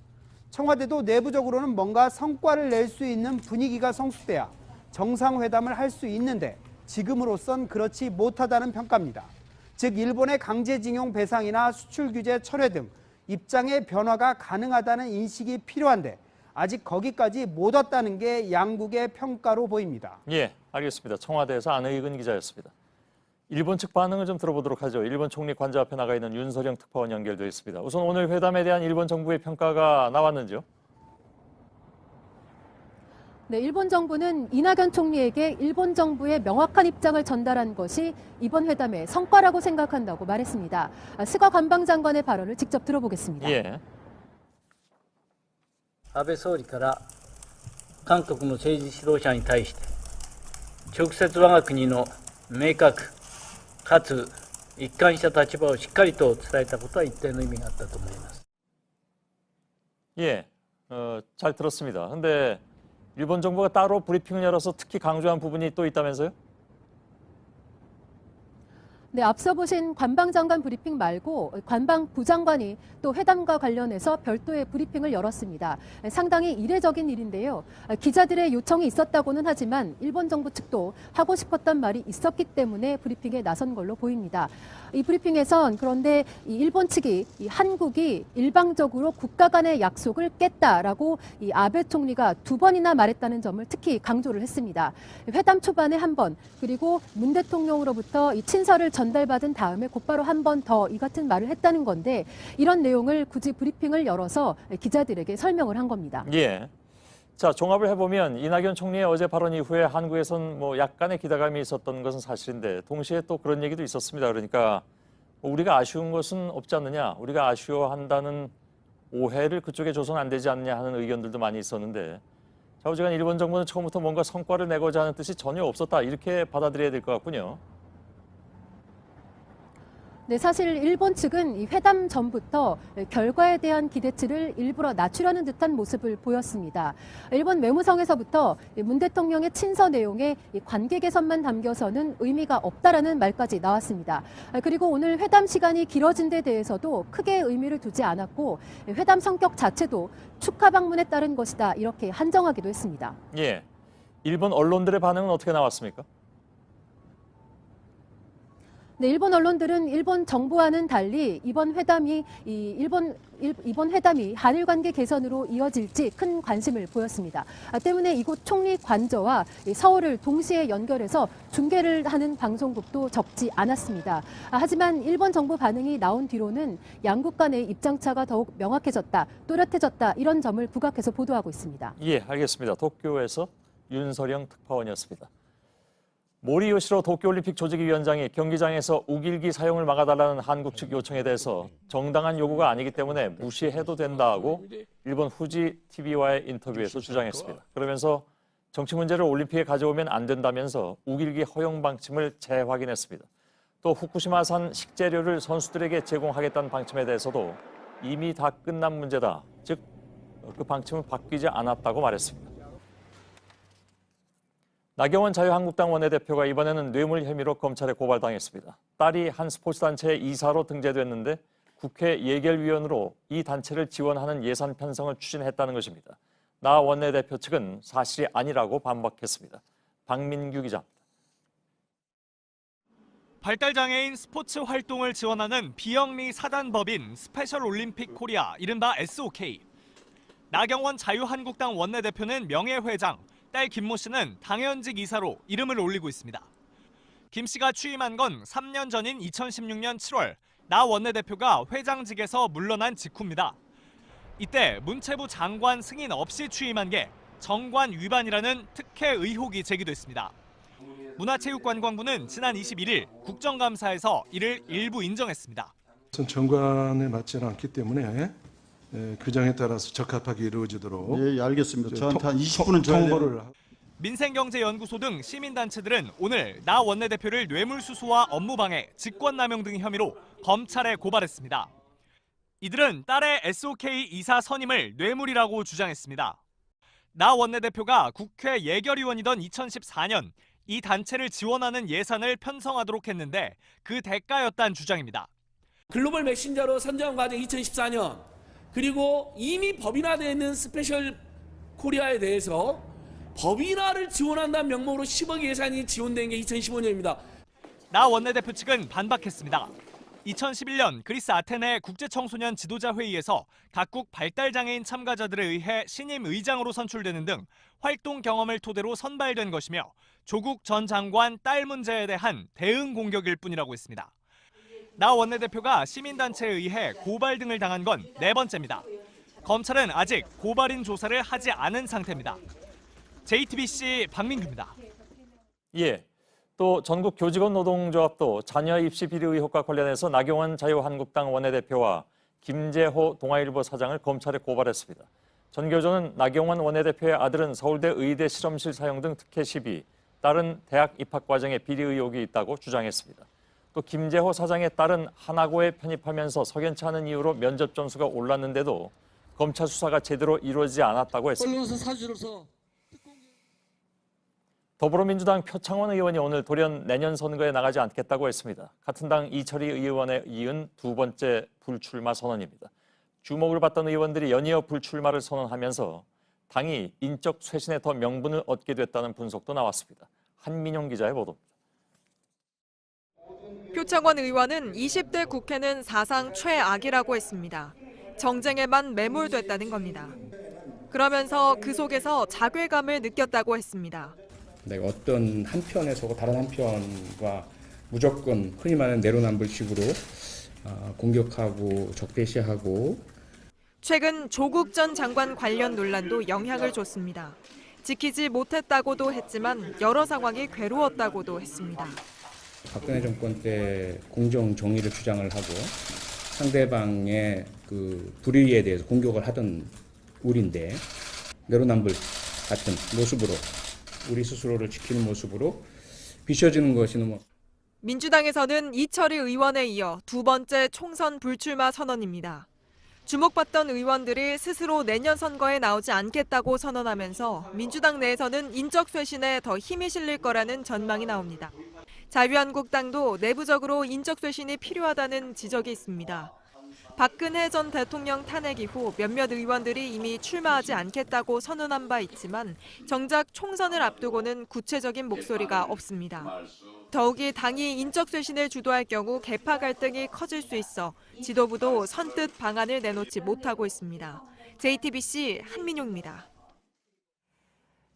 청와대도 내부적으로는 뭔가 성과를 낼 수 있는 분위기가 성숙돼야 정상회담을 할 수 있는데 지금으로선 그렇지 못하다는 평가입니다. 즉 일본의 강제징용 배상이나 수출 규제 철회 등 입장의 변화가 가능하다는 인식이 필요한데 아직 거기까지 못 왔다는 게 양국의 평가로 보입니다.
예, 알겠습니다. 청와대에서 안의근 기자였습니다. 일본 측 반응을 좀 들어보도록 하죠. 일본 총리 관저 앞에 나가 있는 윤서령 특파원 연결되어 있습니다. 우선 오늘 회담에 대한 일본 정부의 평가가 나왔는지요?
네, 일본 정부는 이낙연 총리에게 일본 정부의 명확한 입장을 전달한 것이 이번 회담의 성과라고 생각한다고 말했습니다. 스가 관방장관의 발언을 직접 들어보겠습니다.
예.
安倍総理から韓国の政治指導者に対して直接我が国の明確かつ一貫した立場をしっかりと伝えたことは一定の意味があったと思います。
예, 잘 들었습니다. 근데 일본 정부가 따로 브리핑을 열어서 특히 강조한 부분이 또 있다면서요?
네, 앞서 보신 관방장관 브리핑 말고 관방부 장관이 또 회담과 관련해서 별도의 브리핑을 열었습니다. 상당히 이례적인 일인데요. 기자들의 요청이 있었다고는 하지만 일본 정부 측도 하고 싶었던 말이 있었기 때문에 브리핑에 나선 걸로 보입니다. 이 브리핑에선 그런데 이 일본 측이 이 한국이 일방적으로 국가 간의 약속을 깼다라고 이 아베 총리가 두 번이나 말했다는 점을 특히 강조를 했습니다. 회담 초반에 한 번, 그리고 문 대통령으로부터 이 친서를 전달받은 다음에 곧바로 한 번 더 이 같은 말을 했다는 건데 이런 내용을 굳이 브리핑을 열어서 기자들에게 설명을 한 겁니다.
예. 자, 종합을 해보면 이낙연 총리의 어제 발언 이후에 한국에선 뭐 약간의 기대감이 있었던 것은 사실인데 동시에 또 그런 얘기도 있었습니다. 그러니까 우리가 아쉬운 것은 없지 않느냐, 우리가 아쉬워한다는 오해를 그쪽에 줘서는 안 되지 않느냐 하는 의견들도 많이 있었는데 좌우지간 일본 정부는 처음부터 뭔가 성과를 내고자 하는 뜻이 전혀 없었다 이렇게 받아들여야 될 것 같군요.
네, 사실 일본 측은 이 회담 전부터 결과에 대한 기대치를 일부러 낮추려는 듯한 모습을 보였습니다. 일본 외무성에서부터 문 대통령의 친서 내용에 관계 개선만 담겨서는 의미가 없다라는 말까지 나왔습니다. 그리고 오늘 회담 시간이 길어진 데 대해서도 크게 의미를 두지 않았고 회담 성격 자체도 축하 방문에 따른 것이다 이렇게 한정하기도 했습니다.
예, 일본 언론들의 반응은 어떻게 나왔습니까?
네, 일본 언론들은 일본 정부와는 달리 이번 회담이 한일 관계 개선으로 이어질지 큰 관심을 보였습니다. 때문에 이곳 총리 관저와 서울을 동시에 연결해서 중계를 하는 방송국도 적지 않았습니다. 하지만 일본 정부 반응이 나온 뒤로는 양국 간의 입장차가 더욱 명확해졌다, 또렷해졌다 이런 점을 부각해서 보도하고 있습니다.
예, 알겠습니다. 도쿄에서 윤서령 특파원이었습니다. 모리 요시로 도쿄올림픽 조직위원장이 경기장에서 우길기 사용을 막아달라는 한국 측 요청에 대해서 정당한 요구가 아니기 때문에 무시해도 된다고 일본 후지 TV와의 인터뷰에서 주장했습니다. 그러면서 정치 문제를 올림픽에 가져오면 안 된다면서 우길기 허용 방침을 재확인했습니다. 또 후쿠시마산 식재료를 선수들에게 제공하겠다는 방침에 대해서도 이미 다 끝난 문제다. 즉, 그 방침은 바뀌지 않았다고 말했습니다. 나경원 자유한국당 원내대표가 이번에는 뇌물 혐의로 검찰에 고발당했습니다. 딸이 한 스포츠단체의 이사로 등재됐는데 국회 예결위원으로 이 단체를 지원하는 예산 편성을 추진했다는 것입니다. 나 원내대표 측은 사실이 아니라고 반박했습니다. 박민규 기자입니다.
발달장애인 스포츠 활동을 지원하는 비영리 사단법인 스페셜 올림픽 코리아, 이른바 SOK. 나경원 자유한국당 원내대표는 명예회장, 딸 김모 씨는 당연직 이사로 이름을 올리고 있습니다. 김 씨가 취임한 건 3년 전인 2016년 7월 나 원내대표가 회장직에서 물러난 직후입니다. 이때 문체부 장관 승인 없이 취임한 게 정관 위반이라는 특혜 의혹이 제기됐습니다. 문화체육관광부는 지난 21일 국정감사에서 이를 일부 인정했습니다.
정관에 맞지는 않기 때문에 규정에 따라서 적합하게 이루어지도록.
예, 알겠습니다. 저한테 한 20분은
통보를.
민생경제연구소 등 시민단체들은 오늘 나 원내대표를 뇌물수수와 업무방해, 직권남용 등 혐의로 검찰에 고발했습니다. 이들은 딸의 SOK 이사 선임을 뇌물이라고 주장했습니다. 나 원내대표가 국회 예결위원이던 2014년 이 단체를 지원하는 예산을 편성하도록 했는데 그 대가였다는 주장입니다.
글로벌 메신저로 선정한 과정 2014년, 그리고 이미 법인화되어 있는 스페셜 코리아에 대해서 법인화를 지원한다는 명목으로 10억 예산이 지원된 게 2015년입니다.
나 원내대표 측은 반박했습니다. 2011년 그리스 아테네 국제청소년 지도자 회의에서 각국 발달장애인 참가자들에 의해 신임 의장으로 선출되는 등 활동 경험을 토대로 선발된 것이며 조국 전 장관 딸 문제에 대한 대응 공격일 뿐이라고 했습니다. 나 원내대표가 시민단체에 의해 고발 등을 당한 건 4번째입니다. 검찰은 아직 고발인 조사를 하지 않은 상태입니다. JTBC 박민규입니다.
예, 또 전국 교직원 노동조합도 자녀 입시 비리 의혹과 관련해서 나경원 자유한국당 원내대표와 김재호 동아일보 사장을 검찰에 고발했습니다. 전 교조는 나경원 원내대표의 아들은 서울대 의대 실험실 사용 등 특혜 시비, 딸은 대학 입학 과정에 비리 의혹이 있다고 주장했습니다. 또 김재호 사장의 딸은 하나고에 편입하면서 석연치 않은 이유로 면접 점수가 올랐는데도 검찰 수사가 제대로 이루어지지 않았다고 했습니다.
언론사 사주로서
더불어민주당 표창원 의원이 오늘 돌연 내년 선거에 나가지 않겠다고 했습니다. 같은 당 이철희 의원에 이은 두 번째 불출마 선언입니다. 주목을 받던 의원들이 연이어 불출마를 선언하면서 당이 인적 쇄신에 더 명분을 얻게 됐다는 분석도 나왔습니다. 한민용 기자의 보도입니다.
표창원 의원은 20대 국회는 사상 최악이라고 했습니다. 정쟁에만 매몰됐다는 겁니다. 그러면서 그 속에서 자괴감을 느꼈다고 했습니다.
어떤 한편에 서고 다른 한편과 무조건 흔히 말하는 내로남불식으로 공격하고 적대시하고
최근 조국 전 장관 관련 논란도 영향을 줬습니다. 지키지 못했다고도 했지만 여러 상황이 괴로웠다고도 했습니다.
박근혜 정권 때 공정 정의를 주장을 하고 상대방의 그 불의에 대해서 공격을 하던 우리인데 내로남불 같은 모습으로 우리 스스로를 지키는 모습으로 비춰지는 것이
민주당에서는 이철희 의원에 이어 두 번째 총선 불출마 선언입니다. 주목받던 의원들이 스스로 내년 선거에 나오지 않겠다고 선언하면서 민주당 내에서는 인적 쇄신에 더 힘이 실릴 거라는 전망이 나옵니다. 자유한국당도 내부적으로 인적 쇄신이 필요하다는 지적이 있습니다. 박근혜 전 대통령 탄핵 이후 몇몇 의원들이 이미 출마하지 않겠다고 선언한 바 있지만 정작 총선을 앞두고는 구체적인 목소리가 없습니다. 더욱이 당이 인적 쇄신을 주도할 경우 계파 갈등이 커질 수 있어 지도부도 선뜻 방안을 내놓지 못하고 있습니다. JTBC 한민용입니다.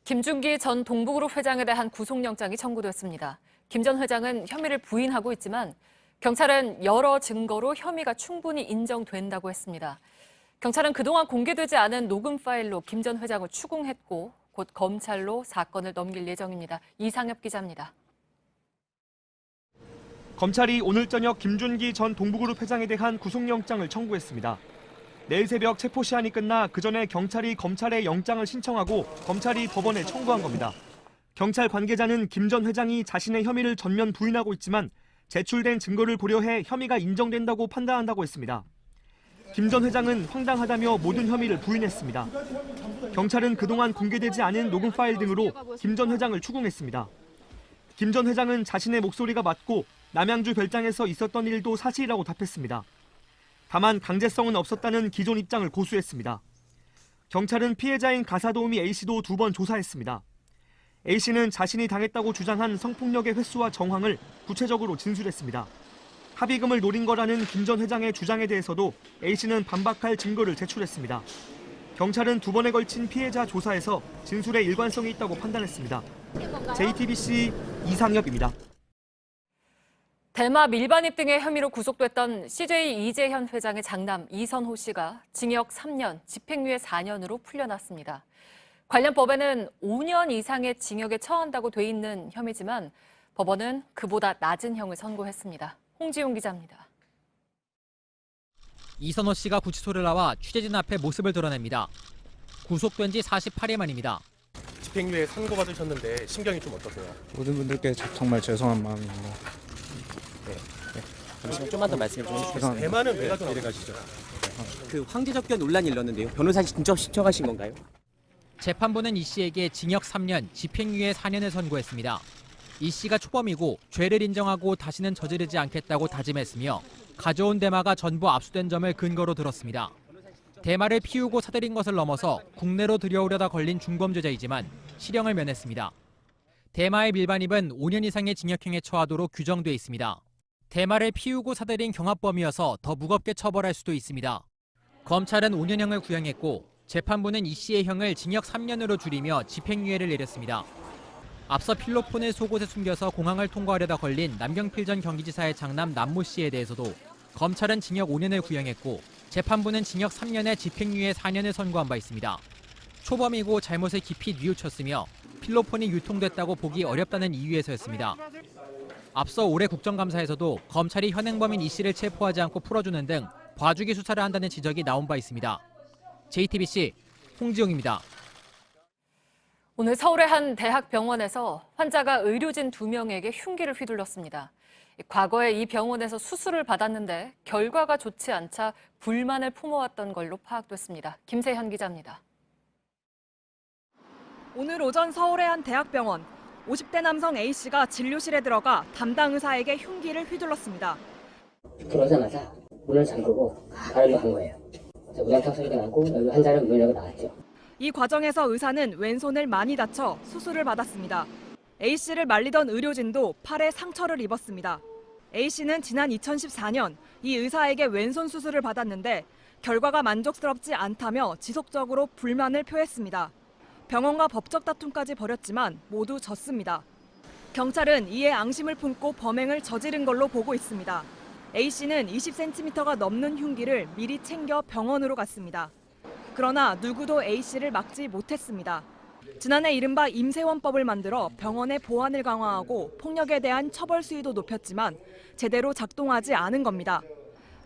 김준기 전 동부그룹 회장에 대한 구속영장이 청구됐습니다. 김 전 회장은 혐의를 부인하고 있지만 경찰은 여러 증거로 혐의가 충분히 인정된다고 했습니다. 경찰은 그동안 공개되지 않은 녹음 파일로 김 전 회장을 추궁했고 곧 검찰로 사건을 넘길 예정입니다. 이상엽 기자입니다.
검찰이 오늘 저녁 김준기 전 동부그룹 회장에 대한 구속영장을 청구했습니다. 내일 새벽 체포 시한이 끝나 그 전에 경찰이 검찰에 영장을 신청하고 검찰이 법원에 청구한 겁니다. 경찰 관계자는 김 전 회장이 자신의 혐의를 전면 부인하고 있지만 제출된 증거를 고려해 혐의가 인정된다고 판단한다고 했습니다. 김 전 회장은 황당하다며 모든 혐의를 부인했습니다. 경찰은 그동안 공개되지 않은 녹음 파일 등으로 김 전 회장을 추궁했습니다. 김 전 회장은 자신의 목소리가 맞고 남양주 별장에서 있었던 일도 사실이라고 답했습니다. 다만 강제성은 없었다는 기존 입장을 고수했습니다. 경찰은 피해자인 가사도우미 A씨도 2번 조사했습니다. A씨는 자신이 당했다고 주장한 성폭력의 횟수와 정황을 구체적으로 진술했습니다. 합의금을 노린 거라는 김 전 회장의 주장에 대해서도 A씨는 반박할 증거를 제출했습니다. 경찰은 2번에 걸친 피해자 조사에서 진술에 일관성이 있다고 판단했습니다. JTBC 이상엽입니다.
대마 밀반입 등의 혐의로 구속됐던 CJ 이재현 회장의 장남 이선호 씨가 징역 3년, 집행유예 4년으로 풀려났습니다. 관련 법에는 5년 이상의 징역에 처한다고 돼 있는 혐의지만 법원은 그보다 낮은 형을 선고했습니다. 홍지용 기자입니다.
이선호 씨가 구치소를 나와 취재진 앞에 모습을 드러냅니다. 구속된 지 48일 만입니다.
집행유예 선고받으셨는데 심경이 좀 어떠세요?
모든 분들께 정말 죄송한 마음입니다.
잠시만 좀만 더 말씀해 주시겠어요?
대만은 왜 가시죠?
그 황제적견 논란이 일렀는데요. 변호사 직접 신청하신 건가요?
재판부는 이 씨에게 징역 3년, 집행유예 4년을 선고했습니다. 이 씨가 초범이고 죄를 인정하고 다시는 저지르지 않겠다고 다짐했으며 가져온 대마가 전부 압수된 점을 근거로 들었습니다. 대마를 피우고 사들인 것을 넘어서 국내로 들여오려다 걸린 중범죄자이지만 실형을 면했습니다. 대마의 밀반입은 5년 이상의 징역형에 처하도록 규정돼 있습니다. 대마를 피우고 사들인 경합범이어서 더 무겁게 처벌할 수도 있습니다. 검찰은 5년형을 구형했고 재판부는 이 씨의 형을 징역 3년으로 줄이며 집행유예를 내렸습니다. 앞서 필로폰을 속옷에 숨겨서 공항을 통과하려다 걸린 남경필 전 경기지사의 장남 남모 씨에 대해서도 검찰은 징역 5년을 구형했고 재판부는 징역 3년에 집행유예 4년을 선고한 바 있습니다. 초범이고 잘못을 깊이 뉘우쳤으며 필로폰이 유통됐다고 보기 어렵다는 이유에서였습니다. 앞서 올해 국정감사에서도 검찰이 현행범인 이 씨를 체포하지 않고 풀어주는 등 봐주기 수사를 한다는 지적이 나온 바 있습니다. JTBC 홍지용입니다.
오늘 서울의 한 대학병원에서 환자가 의료진 2명에게 흉기를 휘둘렀습니다. 과거에 이 병원에서 수술을 받았는데 결과가 좋지 않자 불만을 품어왔던 걸로 파악됐습니다. 김세현 기자입니다.
오늘 오전 서울의 한 대학병원. 50대 남성 A씨가 진료실에 들어가 담당 의사에게 흉기를 휘둘렀습니다.
들어오자마자 문을 잠그고 가려고 한 거예요. 우당탕 소리가 나고 여기 환자를 물려고 나왔죠.
이 과정에서 의사는 왼손을 많이 다쳐 수술을 받았습니다. A씨를 말리던 의료진도 팔에 상처를 입었습니다. A씨는 지난 2014년 이 의사에게 왼손 수술을 받았는데 결과가 만족스럽지 않다며 지속적으로 불만을 표했습니다. 병원과 법적 다툼까지 벌였지만 모두 졌습니다. 경찰은 이에 앙심을 품고 범행을 저지른 걸로 보고 있습니다. A씨는 20cm가 넘는 흉기를 미리 챙겨 병원으로 갔습니다. 그러나 누구도 A씨를 막지 못했습니다. 지난해 이른바 임세원법을 만들어 병원의 보안을 강화하고 폭력에 대한 처벌 수위도 높였지만 제대로 작동하지 않은 겁니다.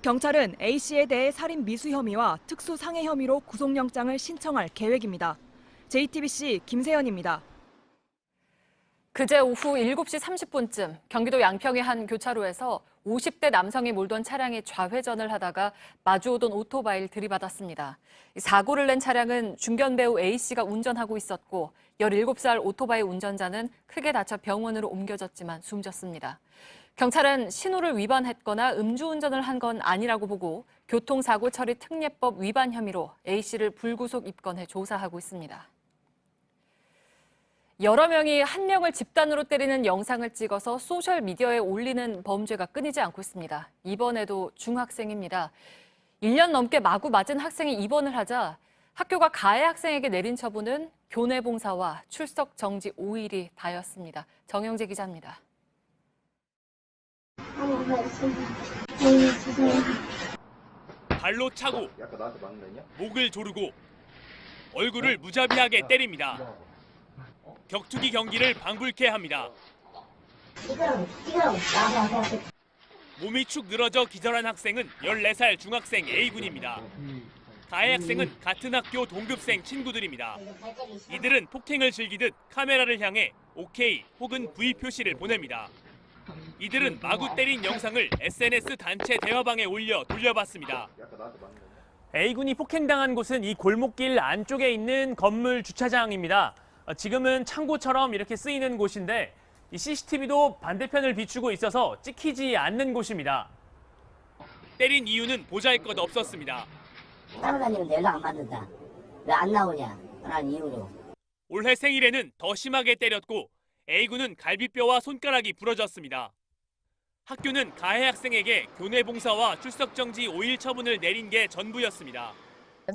경찰은 A씨에 대해 살인 미수 혐의와 특수 상해 혐의로 구속영장을 신청할 계획입니다. JTBC 김세연입니다.
그제 오후 7시 30분쯤 경기도 양평의 한 교차로에서 50대 남성이 몰던 차량이 좌회전을 하다가 마주오던 오토바이를 들이받았습니다. 사고를 낸 차량은 중견 배우 A씨가 운전하고 있었고 17살 오토바이 운전자는 크게 다쳐 병원으로 옮겨졌지만 숨졌습니다. 경찰은 신호를 위반했거나 음주운전을 한 건 아니라고 보고 교통사고 처리 특례법 위반 혐의로 A씨를 불구속 입건해 조사하고 있습니다. 여러 명이 한 명을 집단으로 때리는 영상을 찍어서 소셜미디어에 올리는 범죄가 끊이지 않고 있습니다. 이번에도 중학생입니다. 1년 넘게 마구 맞은 학생이 입원을 하자 학교가 가해 학생에게 내린 처분은 교내 봉사와 출석 정지 5일이 다였습니다. 정영재 기자입니다.
발로 차고 목을 조르고 얼굴을 무자비하게 때립니다. 격투기 경기를 방불케 합니다. 몸이 축 늘어져 기절한 학생은 14살 중학생 A군입니다. 가해 학생은 같은 학교 동급생 친구들입니다. 이들은 폭행을 즐기듯 카메라를 향해 OK 혹은 V 표시를 보냅니다. 이들은 마구 때린 영상을 SNS 단체 대화방에 올려 돌려봤습니다.
A군이 폭행당한 곳은 이 골목길 안쪽에 있는 건물 주차장입니다. 지금은 창고처럼 이렇게 쓰이는 곳인데 이 CCTV도 반대편을 비추고 있어서 찍히지 않는 곳입니다.
때린 이유는 보잘것 없었습니다.
따라다니는데 연락 안 받는다. 왜 안 나오냐? 라는 이유로.
올해 생일에는 더 심하게 때렸고 A군은 갈비뼈와 손가락이 부러졌습니다. 학교는 가해 학생에게 교내 봉사와 출석 정지 5일 처분을 내린 게 전부였습니다.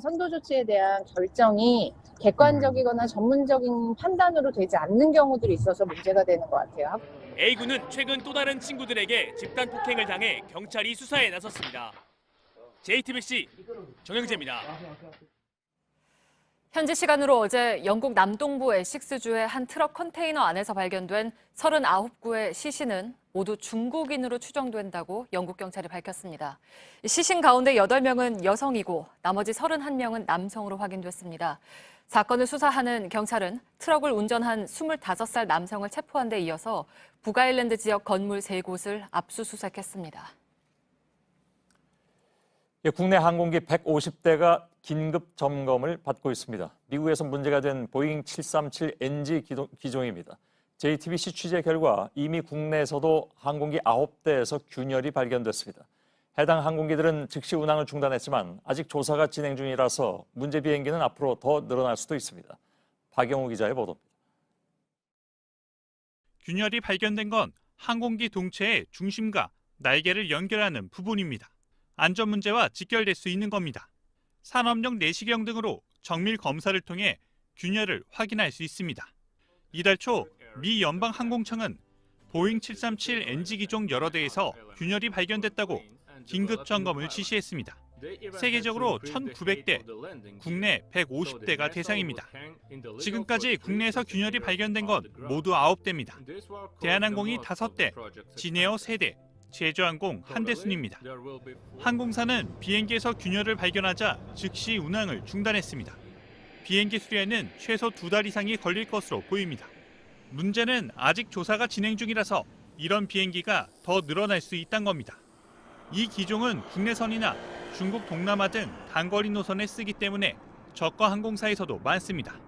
선도 조치에 대한 결정이 객관적이거나 전문적인 판단으로 되지 않는 경우들이 있어서 문제가 되는 것 같아요.
A군은 최근 또 다른 친구들에게 집단 폭행을 당해 경찰이 수사에 나섰습니다. JTBC 정영재입니다.
현지 시간으로 어제 영국 남동부 에식스주의 한 트럭 컨테이너 안에서 발견된 39구의 시신은 모두 중국인으로 추정된다고 영국 경찰이 밝혔습니다. 시신 가운데 8명은 여성이고 나머지 31명은 남성으로 확인됐습니다. 사건을 수사하는 경찰은 트럭을 운전한 25살 남성을 체포한 데 이어서 북아일랜드 지역 건물 3곳을 압수수색했습니다.
국내 항공기 150대가 긴급 점검을 받고 있습니다. 미국에서 문제가 된 보잉 737NG 기종입니다. JTBC 취재 결과 이미 국내에서도 항공기 9대에서 균열이 발견됐습니다. 해당 항공기들은 즉시 운항을 중단했지만 아직 조사가 진행 중이라서 문제 비행기는 앞으로 더 늘어날 수도 있습니다. 박영우 기자의 보도입니다.
균열이 발견된 건 항공기 동체의 중심과 날개를 연결하는 부분입니다. 안전 문제와 직결될 수 있는 겁니다. 산업용 내시경 등으로 정밀 검사를 통해 균열을 확인할 수 있습니다. 이달 초 미 연방항공청은 보잉 737NG 기종 여러 대에서 균열이 발견됐다고 긴급 점검을 지시했습니다. 세계적으로 1,900대, 국내 150대가 대상입니다. 지금까지 국내에서 균열이 발견된 건 모두 9대입니다. 대한항공이 5대, 진에어 3대, 제주항공 1대 순입니다. 항공사는 비행기에서 균열을 발견하자 즉시 운항을 중단했습니다. 비행기 수리에는 최소 2달 이상이 걸릴 것으로 보입니다. 문제는 아직 조사가 진행 중이라서 이런 비행기가 더 늘어날 수 있다는 겁니다. 이 기종은 국내선이나 중국 동남아 등 단거리 노선에 쓰기 때문에 저가 항공사에서도 많습니다.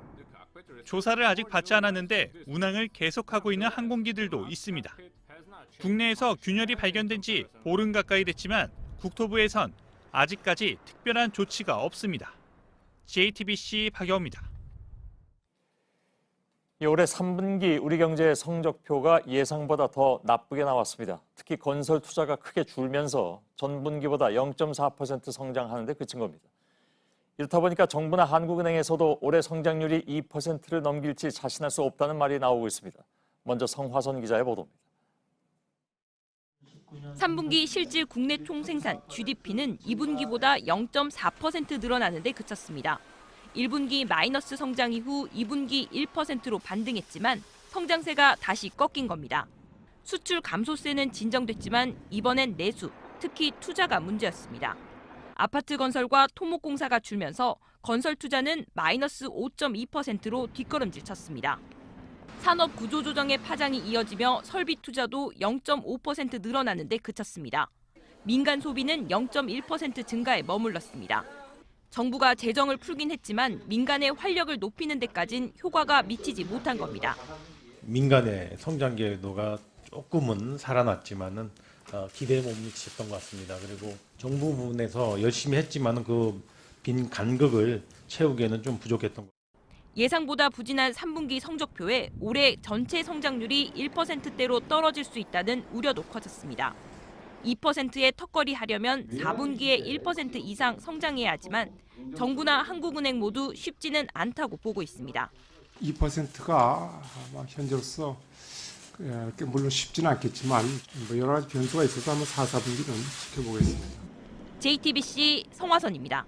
조사를 아직 받지 않았는데 운항을 계속하고 있는 항공기들도 있습니다. 국내에서 균열이 발견된 지 보름 가까이 됐지만 국토부에선 아직까지 특별한 조치가 없습니다. JTBC 박영우입니다.
올해 3분기 우리 경제의 성적표가 예상보다 더 나쁘게 나왔습니다. 특히 건설 투자가 크게 줄면서 전분기보다 0.4% 성장하는 데 그친 겁니다. 이렇다 보니까 정부나 한국은행에서도 올해 성장률이 2%를 넘길지 자신할 수 없다는 말이 나오고 있습니다. 먼저 성화선 기자의 보도입니다.
3분기 실질 국내 총생산 GDP는 2분기보다 0.4% 늘어나는 데 그쳤습니다. 1분기 마이너스 성장 이후 2분기 1%로 반등했지만 성장세가 다시 꺾인 겁니다. 수출 감소세는 진정됐지만 이번엔 내수, 특히 투자가 문제였습니다. 아파트 건설과 토목공사가 줄면서 건설 투자는 마이너스 5.2%로 뒷걸음질 쳤습니다. 산업 구조조정의 파장이 이어지며 설비 투자도 0.5% 늘어나는 데 그쳤습니다. 민간 소비는 0.1% 증가에 머물렀습니다. 정부가 재정을 풀긴 했지만 민간의 활력을 높이는 데까진 효과가 미치지 못한 겁니다.
민간의 성장 궤도가 조금은 살아났지만은 기대에 못 미쳤던 것 같습니다. 그리고 정부 부분에서 열심히 했지만은 그 빈 간극을 채우기에는 좀 부족했던 것 같습니다.
예상보다 부진한 3분기 성적표에 올해 전체 성장률이 1%대로 떨어질 수 있다는 우려도 커졌습니다. 2%의 턱걸이 하려면 4분기에 1% 이상 성장해야 하지만 정부나 한국은행 모두 쉽지는 않다고 보고 있습니다.
2%가 현재로서 물론 쉽지는 않겠지만 여러 가지 변수가 있어서 한번 4, 4분기는 지켜보겠습니다.
JTBC 성화선입니다.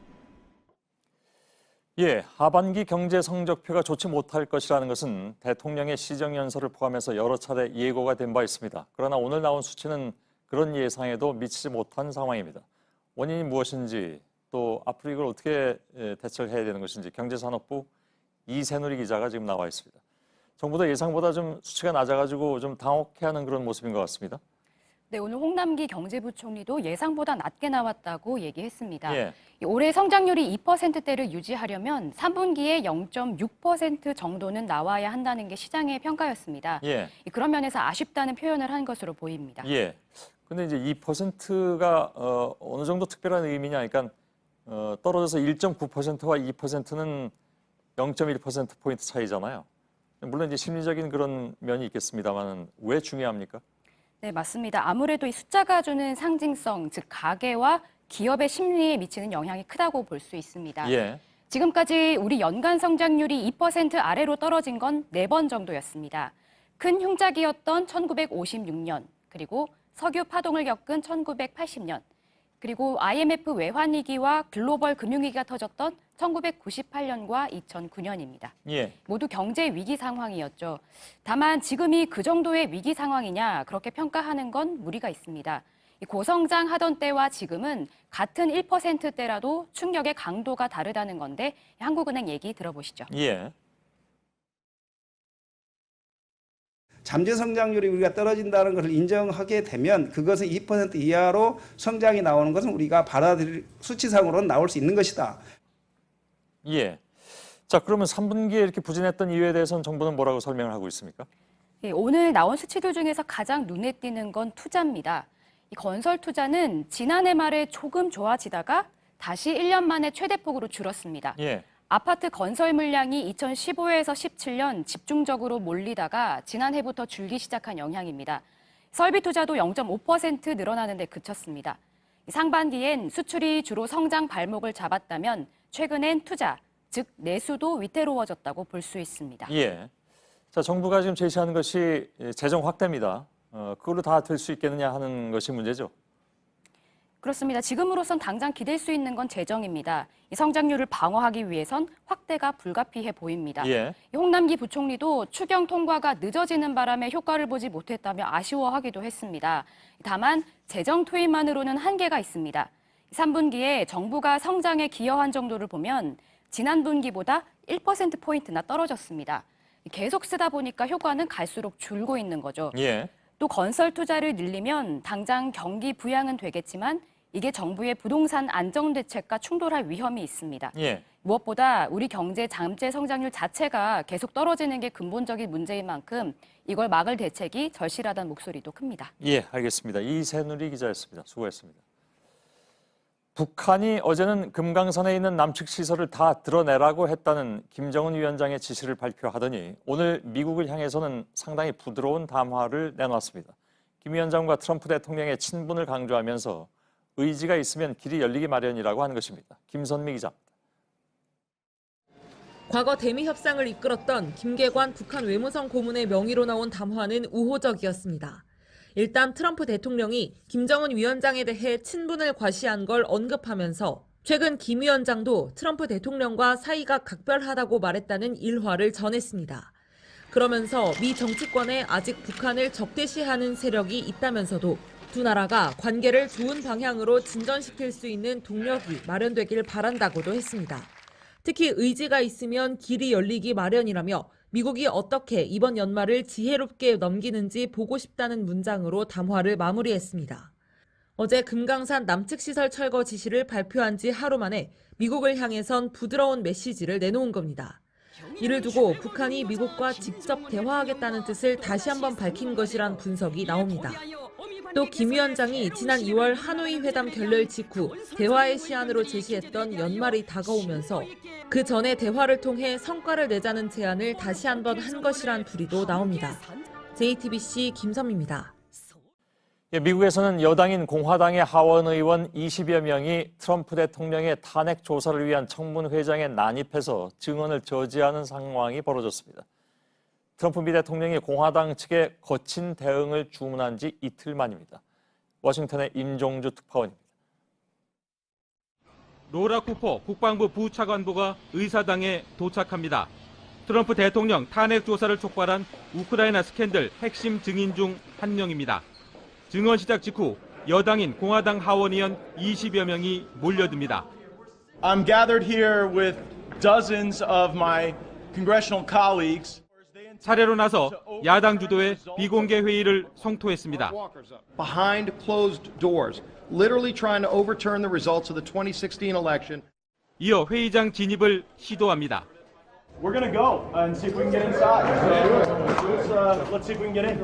예, 하반기 경제 성적표가 좋지 못할 것이라는 것은 대통령의 시정연설을 포함해서 여러 차례 예고가 된 바 있습니다. 그러나 오늘 나온 수치는 그런 예상에도 미치지 못한 상황입니다. 원인이 무엇인지 또 앞으로 이걸 어떻게 대처를 해야 되는 것인지 경제산업부 이세누리 기자가 지금 나와 있습니다. 정부도 예상보다 좀 수치가 낮아가지고 좀 당혹해하는 그런 모습인 것 같습니다.
네, 오늘 홍남기 경제부총리도 예상보다 낮게 나왔다고 얘기했습니다.
예.
올해 성장률이 2%대를 유지하려면 3분기에 0.6% 정도는 나와야 한다는 게 시장의 평가였습니다.
예.
그런 면에서 아쉽다는 표현을 한 것으로 보입니다.
예. 근데 이제 2%가 어느 정도 특별한 의미냐, 그러니까 떨어져서 1.9%와 2%는 0.1%포인트 차이잖아요. 물론 이제 심리적인 그런 면이 있겠습니다만 왜 중요합니까?
네, 맞습니다. 아무래도 이 숫자가 주는 상징성, 즉 가계와 기업의 심리에 미치는 영향이 크다고 볼 수 있습니다.
예.
지금까지 우리 연간 성장률이 2% 아래로 떨어진 건 4번 정도였습니다. 큰 흉작이었던 1956년, 그리고 석유 파동을 겪은 1980년, 그리고 IMF 외환위기와 글로벌 금융위기가 터졌던 1998년과 2009년입니다.
예.
모두 경제 위기 상황이었죠. 다만 지금이 그 정도의 위기 상황이냐 그렇게 평가하는 건 무리가 있습니다. 고성장하던 때와 지금은 같은 1%대라도 충격의 강도가 다르다는 건데 한국은행 얘기 들어보시죠.
예.
잠재 성장률이 우리가 떨어진다는 것을 인정하게 되면 그것은 2% 이하로 성장이 나오는 것은 우리가 받아들일 수치상으로는 나올 수 있는 것이다.
예. 자, 그러면 3분기에 이렇게 부진했던 이유에 대해서는 정부는 뭐라고 설명을 하고 있습니까?
예, 오늘 나온 수치들 중에서 가장 눈에 띄는 건 투자입니다. 이 건설 투자는 지난해 말에 조금 좋아지다가 다시 1년 만에 최대폭으로 줄었습니다.
예.
아파트 건설 물량이 2015에서 17년 집중적으로 몰리다가 지난해부터 줄기 시작한 영향입니다. 설비 투자도 0.5% 늘어나는데 그쳤습니다. 상반기엔 수출이 주로 성장 발목을 잡았다면 최근엔 투자, 즉 내수도 위태로워졌다고 볼 수 있습니다.
예. 자, 정부가 지금 제시하는 것이 재정 확대입니다. 그걸로 다 될 수 있겠느냐 하는 것이 문제죠.
그렇습니다. 지금으로선 당장 기댈 수 있는 건 재정입니다. 이 성장률을 방어하기 위해선 확대가 불가피해 보입니다.
예.
홍남기 부총리도 추경 통과가 늦어지는 바람에 효과를 보지 못했다며 아쉬워하기도 했습니다. 다만 재정 투입만으로는 한계가 있습니다. 3분기에 정부가 성장에 기여한 정도를 보면 지난 분기보다 1%포인트나 떨어졌습니다. 계속 쓰다 보니까 효과는 갈수록 줄고 있는 거죠.
예.
또 건설 투자를 늘리면 당장 경기 부양은 되겠지만 이게 정부의 부동산 안정 대책과 충돌할 위험이 있습니다.
예.
무엇보다 우리 경제 잠재 성장률 자체가 계속 떨어지는 게 근본적인 문제인 만큼 이걸 막을 대책이 절실하다는 목소리도 큽니다.
예, 알겠습니다. 이세누리 기자였습니다. 수고했습니다. 북한이 어제는 금강산에 있는 남측 시설을 다 드러내라고 했다는 김정은 위원장의 지시를 발표하더니 오늘 미국을 향해서는 상당히 부드러운 담화를 내놨습니다. 김 위원장과 트럼프 대통령의 친분을 강조하면서 의지가 있으면 길이 열리기 마련이라고 하는 것입니다. 김선미 기자입니다.
과거 대미 협상을 이끌었던 김계관 북한 외무성 고문의 명의로 나온 담화는 우호적이었습니다. 일단 트럼프 대통령이 김정은 위원장에 대해 친분을 과시한 걸 언급하면서 최근 김 위원장도 트럼프 대통령과 사이가 각별하다고 말했다는 일화를 전했습니다. 그러면서 미 정치권에 아직 북한을 적대시하는 세력이 있다면서도 두 나라가 관계를 좋은 방향으로 진전시킬 수 있는 동력이 마련되길 바란다고도 했습니다. 특히 의지가 있으면 길이 열리기 마련이라며 미국이 어떻게 이번 연말을 지혜롭게 넘기는지 보고 싶다는 문장으로 담화를 마무리했습니다. 어제 금강산 남측 시설 철거 지시를 발표한 지 하루 만에 미국을 향해선 부드러운 메시지를 내놓은 겁니다. 이를 두고 북한이 미국과 직접 대화하겠다는 뜻을 다시 한번 밝힌 것이란 분석이 나옵니다. 또 김 위원장이 지난 2월 하노이 회담 결렬 직후 대화의 시안으로 제시했던 연말이 다가오면서 그 전에 대화를 통해 성과를 내자는 제안을 다시 한번 한 것이란 풀이도 나옵니다. JTBC 김섬입니다.
미국에서는 여당인 공화당의 하원 의원 20여 명이 트럼프 대통령의 탄핵 조사를 위한 청문회장에 난입해서 증언을 저지하는 상황이 벌어졌습니다. 트럼프 미 대통령이 공화당 측에 거친 대응을 주문한 지 이틀 만입니다. 워싱턴의 임종주 특파원입니다.
로라 쿠퍼 국방부 부차관보가 의사당에 도착합니다. 트럼프 대통령 탄핵 조사를 촉발한 우크라이나 스캔들 핵심 증인 중 한 명입니다. 증언 시작 직후 여당인 공화당 하원의원 20여 명이 몰려듭니다.
I'm gathered here with dozens of my congressional colleagues.
차례로 나서 야당 주도의 비공개 회의를 성토했습니다.
Behind closed doors, literally trying to overturn the results of the 2016 election.
이어 회의장 진입을 시도합니다.
We're going to go and see if we can get inside. Let's see if we can get in.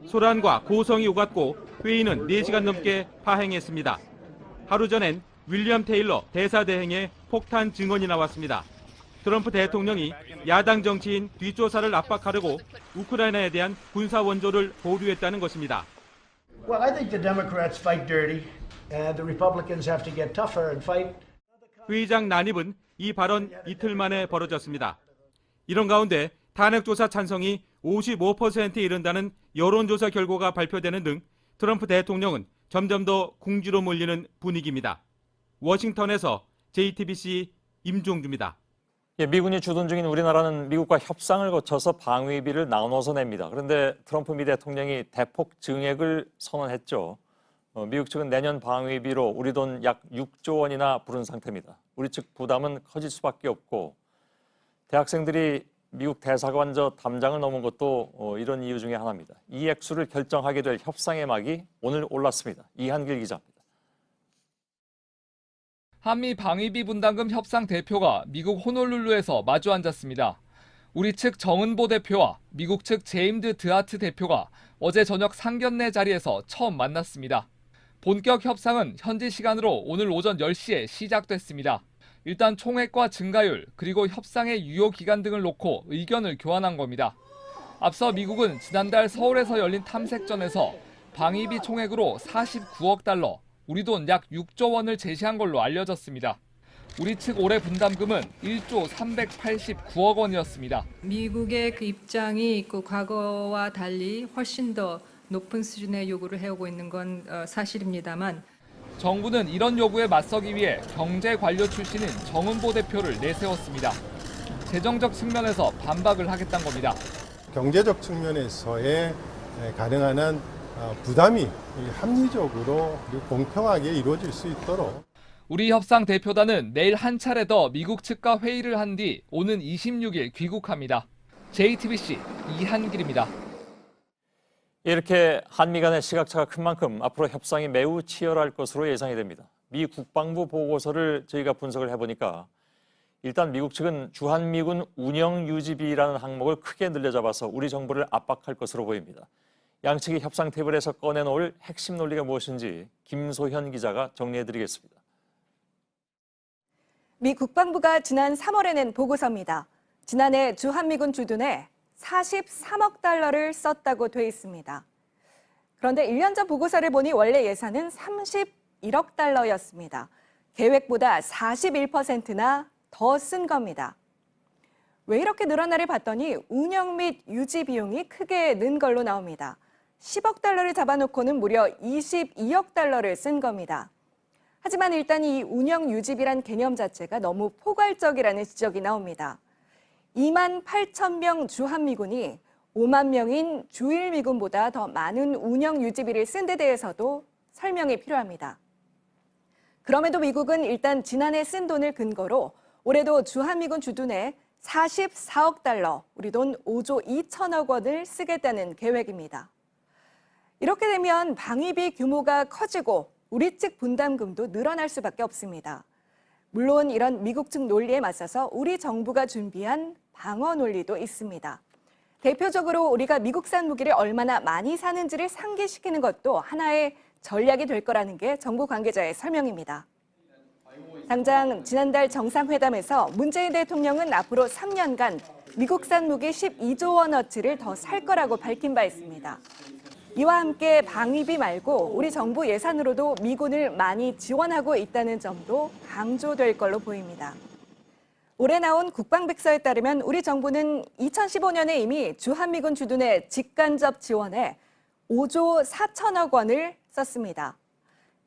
소란과 고성이 오갔고 회의는 4시간 넘게 파행했습니다. 하루 전엔 윌리엄 테일러 대사대행의 폭탄 증언이 나왔습니다. 트럼프 대통령이 야당 정치인 뒷조사를 압박하려고 우크라이나에 대한 군사 원조를 보류했다는 것입니다.
Well, I think the Democrats fight dirty, and the Republicans have to get tougher and fight.
회의장 난입은 이 발언 이틀 만에 벌어졌습니다. 이런 가운데 탄핵조사 찬성이 55%에 이른다는 여론조사 결과가 발표되는 등 트럼프 대통령은 점점 더 궁지로 몰리는 분위기입니다. 워싱턴에서 JTBC 임종주입니다.
미군이 주둔 중인 우리나라는 미국과 협상을 거쳐서 방위비를 나눠서 냅니다. 그런데 트럼프 미 대통령이 대폭 증액을 선언했죠. 미국 측은 내년 방위비로 우리 돈 약 6조 원이나 부른 상태입니다. 우리 측 부담은 커질 수밖에 없고 대학생들이 미국 대사관저 담장을 넘은 것도 이런 이유 중에 하나입니다. 이 액수를 결정하게 될 협상의 막이 오늘 올랐습니다. 이한길 기자입니다.
한미 방위비 분담금 협상 대표가 미국 호놀룰루에서 마주 앉았습니다. 우리 측 정은보 대표와 미국 측 제임드 드하트 대표가 어제 저녁 상견례 자리에서 처음 만났습니다. 본격 협상은 현지 시간으로 오늘 오전 10시에 시작됐습니다. 일단 총액과 증가율 그리고 협상의 유효 기간 등을 놓고 의견을 교환한 겁니다. 앞서 미국은 지난달 서울에서 열린 탐색전에서 방위비 총액으로 49억 달러, 우리 돈 약 6조 원을 제시한 걸로 알려졌습니다. 우리 측 올해 분담금은 1조 389억 원이었습니다.
미국의 그 입장이 그 과거와 달리 훨씬 더 높은 수준의 요구를 해오고 있는 건 사실입니다만
정부는 이런 요구에 맞서기 위해 경제 관료 출신인 정은보 대표를 내세웠습니다. 재정적 측면에서 반박을 하겠다는 겁니다.
경제적 측면에서의 가능한 한 부담이 합리적으로 그리고 공평하게 이루어질 수 있도록
우리 협상 대표단은 내일 한 차례 더 미국 측과 회의를 한 뒤 오는 26일 귀국합니다. JTBC 이한길입니다.
이렇게 한미 간의 시각차가 큰 만큼 앞으로 협상이 매우 치열할 것으로 예상이 됩니다. 미 국방부 보고서를 저희가 분석을 해보니까 일단 미국 측은 주한미군 운영유지비라는 항목을 크게 늘려잡아서 우리 정부를 압박할 것으로 보입니다. 양측이 협상 테이블에서 꺼내놓을 핵심 논리가 무엇인지 김소현 기자가 정리해드리겠습니다.
미 국방부가 지난 3월에 낸 보고서입니다. 지난해 주한미군 주둔에 43억 달러를 썼다고 돼 있습니다. 그런데 1년 전 보고서를 보니 원래 예산은 31억 달러였습니다. 계획보다 41%나 더 쓴 겁니다. 왜 이렇게 늘어나를 봤더니 운영 및 유지 비용이 크게 는 걸로 나옵니다. 10억 달러를 잡아놓고는 무려 22억 달러를 쓴 겁니다. 하지만 일단 이 운영 유지비란 개념 자체가 너무 포괄적이라는 지적이 나옵니다. 2만 8천 명 주한미군이 5만 명인 주일미군보다 더 많은 운영 유지비를 쓴 데 대해서도 설명이 필요합니다. 그럼에도 미국은 일단 지난해 쓴 돈을 근거로 올해도 주한미군 주둔에 44억 달러, 우리 돈 5조 2천억 원을 쓰겠다는 계획입니다. 이렇게 되면 방위비 규모가 커지고 우리 측 분담금도 늘어날 수밖에 없습니다. 물론 이런 미국 측 논리에 맞서서 우리 정부가 준비한 방어 논리도 있습니다. 대표적으로 우리가 미국산 무기를 얼마나 많이 사는지를 상기시키는 것도 하나의 전략이 될 거라는 게 정부 관계자의 설명입니다. 당장 지난달 정상회담에서 문재인 대통령은 앞으로 3년간 미국산 무기 12조 원어치를 더 살 거라고 밝힌 바 있습니다. 이와 함께 방위비 말고 우리 정부 예산으로도 미군을 많이 지원하고 있다는 점도 강조될 걸로 보입니다. 올해 나온 국방백서에 따르면 우리 정부는 2015년에 이미 주한미군 주둔의 직간접 지원에 5조 4천억 원을 썼습니다.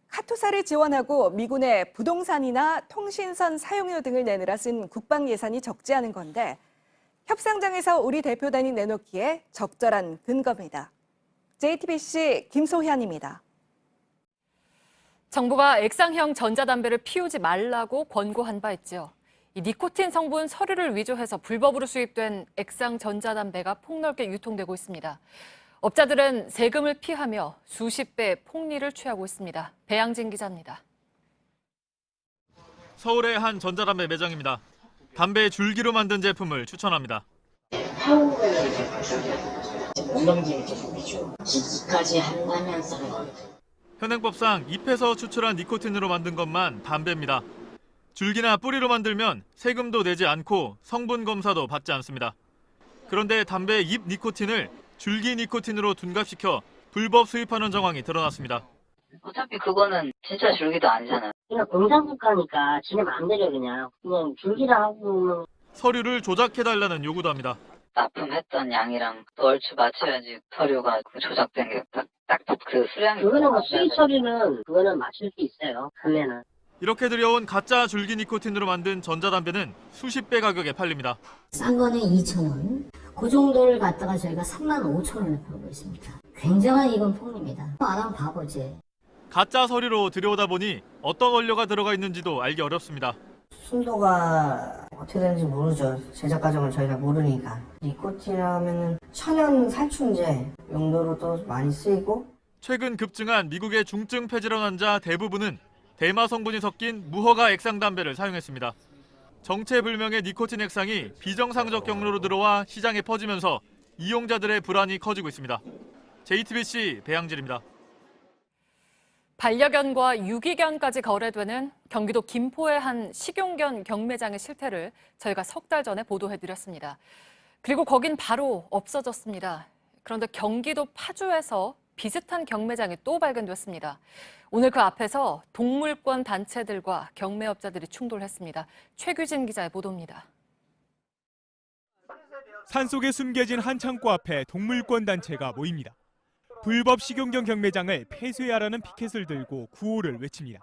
카투사를 지원하고 미군의 부동산이나 통신선 사용료 등을 내느라 쓴 국방 예산이 적지 않은 건데 협상장에서 우리 대표단이 내놓기에 적절한 근거입니다. JTBC 김소현입니다.
정부가 액상형 전자담배를 피우지 말라고 권고한 바 있죠. 이 니코틴 성분 서류를 위조해서 불법으로 수입된 액상 전자담배가 폭넓게 유통되고 있습니다. 업자들은 세금을 피하며 수십 배 폭리를 취하고 있습니다. 배양진 기자입니다.
서울의 한 전자담배 매장입니다. 담배 줄기로 만든 제품을 추천합니다.
지지까지 한다면 써요.
현행법상 잎에서 추출한 니코틴으로 만든 것만 담배입니다. 줄기나 뿌리로 만들면 세금도 내지 않고 성분 검사도 받지 않습니다. 그런데 담배 잎 니코틴을 줄기 니코틴으로 둔갑시켜 불법 수입하는 정황이 드러났습니다.
어차피 그거는 진짜 줄기도 아니잖아요. 그냥 공장국가니까 지네 마음대로 그냥 줄기라 하고.
서류를 조작해달라는 요구도 합니다.
납품했던 양이랑 또 얼추 맞춰야지 서류가 조작된 게 딱 그 수량이. 그거는 뭐 수입 서류는 그거는 맞출 수 있어요. 판매는.
이렇게 들여온 가짜 줄기 니코틴으로 만든 전자담배는 수십 배 가격에 팔립니다.
싼 거는 2,000원. 그 정도를 갖다가 저희가 35,000원에 팔고 있습니다. 굉장한 이건 폭리입니다. 안 하면 바보지.
가짜 서류로 들여오다 보니 어떤 원료가 들어가 있는지도 알기 어렵습니다.
순도가 어떻게 되는지 모르죠. 제작 과정을 저희가 모르니까. 니코틴 하면은 천연 살충제 용도로 또 많이 쓰이고.
최근 급증한 미국의 중증 폐질환 환자 대부분은 대마 성분이 섞인 무허가 액상 담배를 사용했습니다. 정체불명의 니코틴 액상이 비정상적 경로로 들어와 시장에 퍼지면서 이용자들의 불안이 커지고 있습니다. JTBC 배양질입니다.
반려견과 유기견까지 거래되는 경기도 김포의 한 식용견 경매장의 실태를 저희가 석 달 전에 보도해드렸습니다. 그리고 거긴 바로 없어졌습니다. 그런데 경기도 파주에서 비슷한 경매장이 또 발견됐습니다. 오늘 그 앞에서 동물권 단체들과 경매업자들이 충돌했습니다. 최규진 기자의 보도입니다.
산속에 숨겨진 한 창고 앞에 동물권 단체가 모입니다. 불법 식용견 경매장을 폐쇄하라는 피켓을 들고 구호를 외칩니다.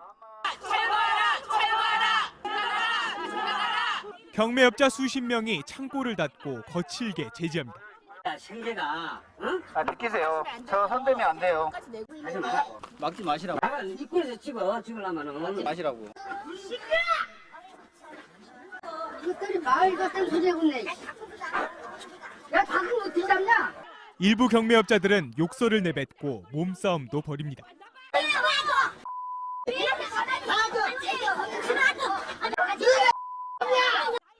경매업자 수십 명이 창고를 닫고 거칠게 제지합니다.
생계가, 응? 비키세요. 저 손대면 안 돼요. 하지 마. 막지 마시라고. 입구에서 찍으려면은. 마시라고.
이것들이 마을 것들 소재군네. 야, 방금 어떻게 잡냐?
일부 경매업자들은 욕설을 내뱉고 몸싸움도 벌입니다.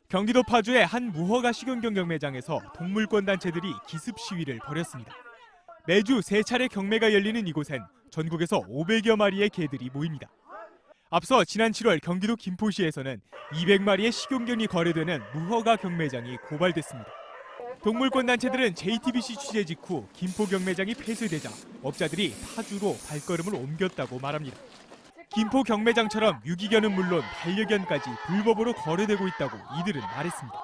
경기도 파주의 한 무허가 식용견 경매장에서 동물권 단체들이 기습 시위를 벌였습니다. 매주 3차례 경매가 열리는 이곳엔 전국에서 500여 마리의 개들이 모입니다. 앞서 지난 7월 경기도 김포시에서는 200마리의 식용견이 거래되는 무허가 경매장이 고발됐습니다. 동물권 단체들은 JTBC 취재 직후 김포 경매장이 폐쇄되자 업자들이 파주로 발걸음을 옮겼다고 말합니다. 김포 경매장처럼 유기견은 물론 반려견까지 불법으로 거래되고 있다고 이들은 말했습니다.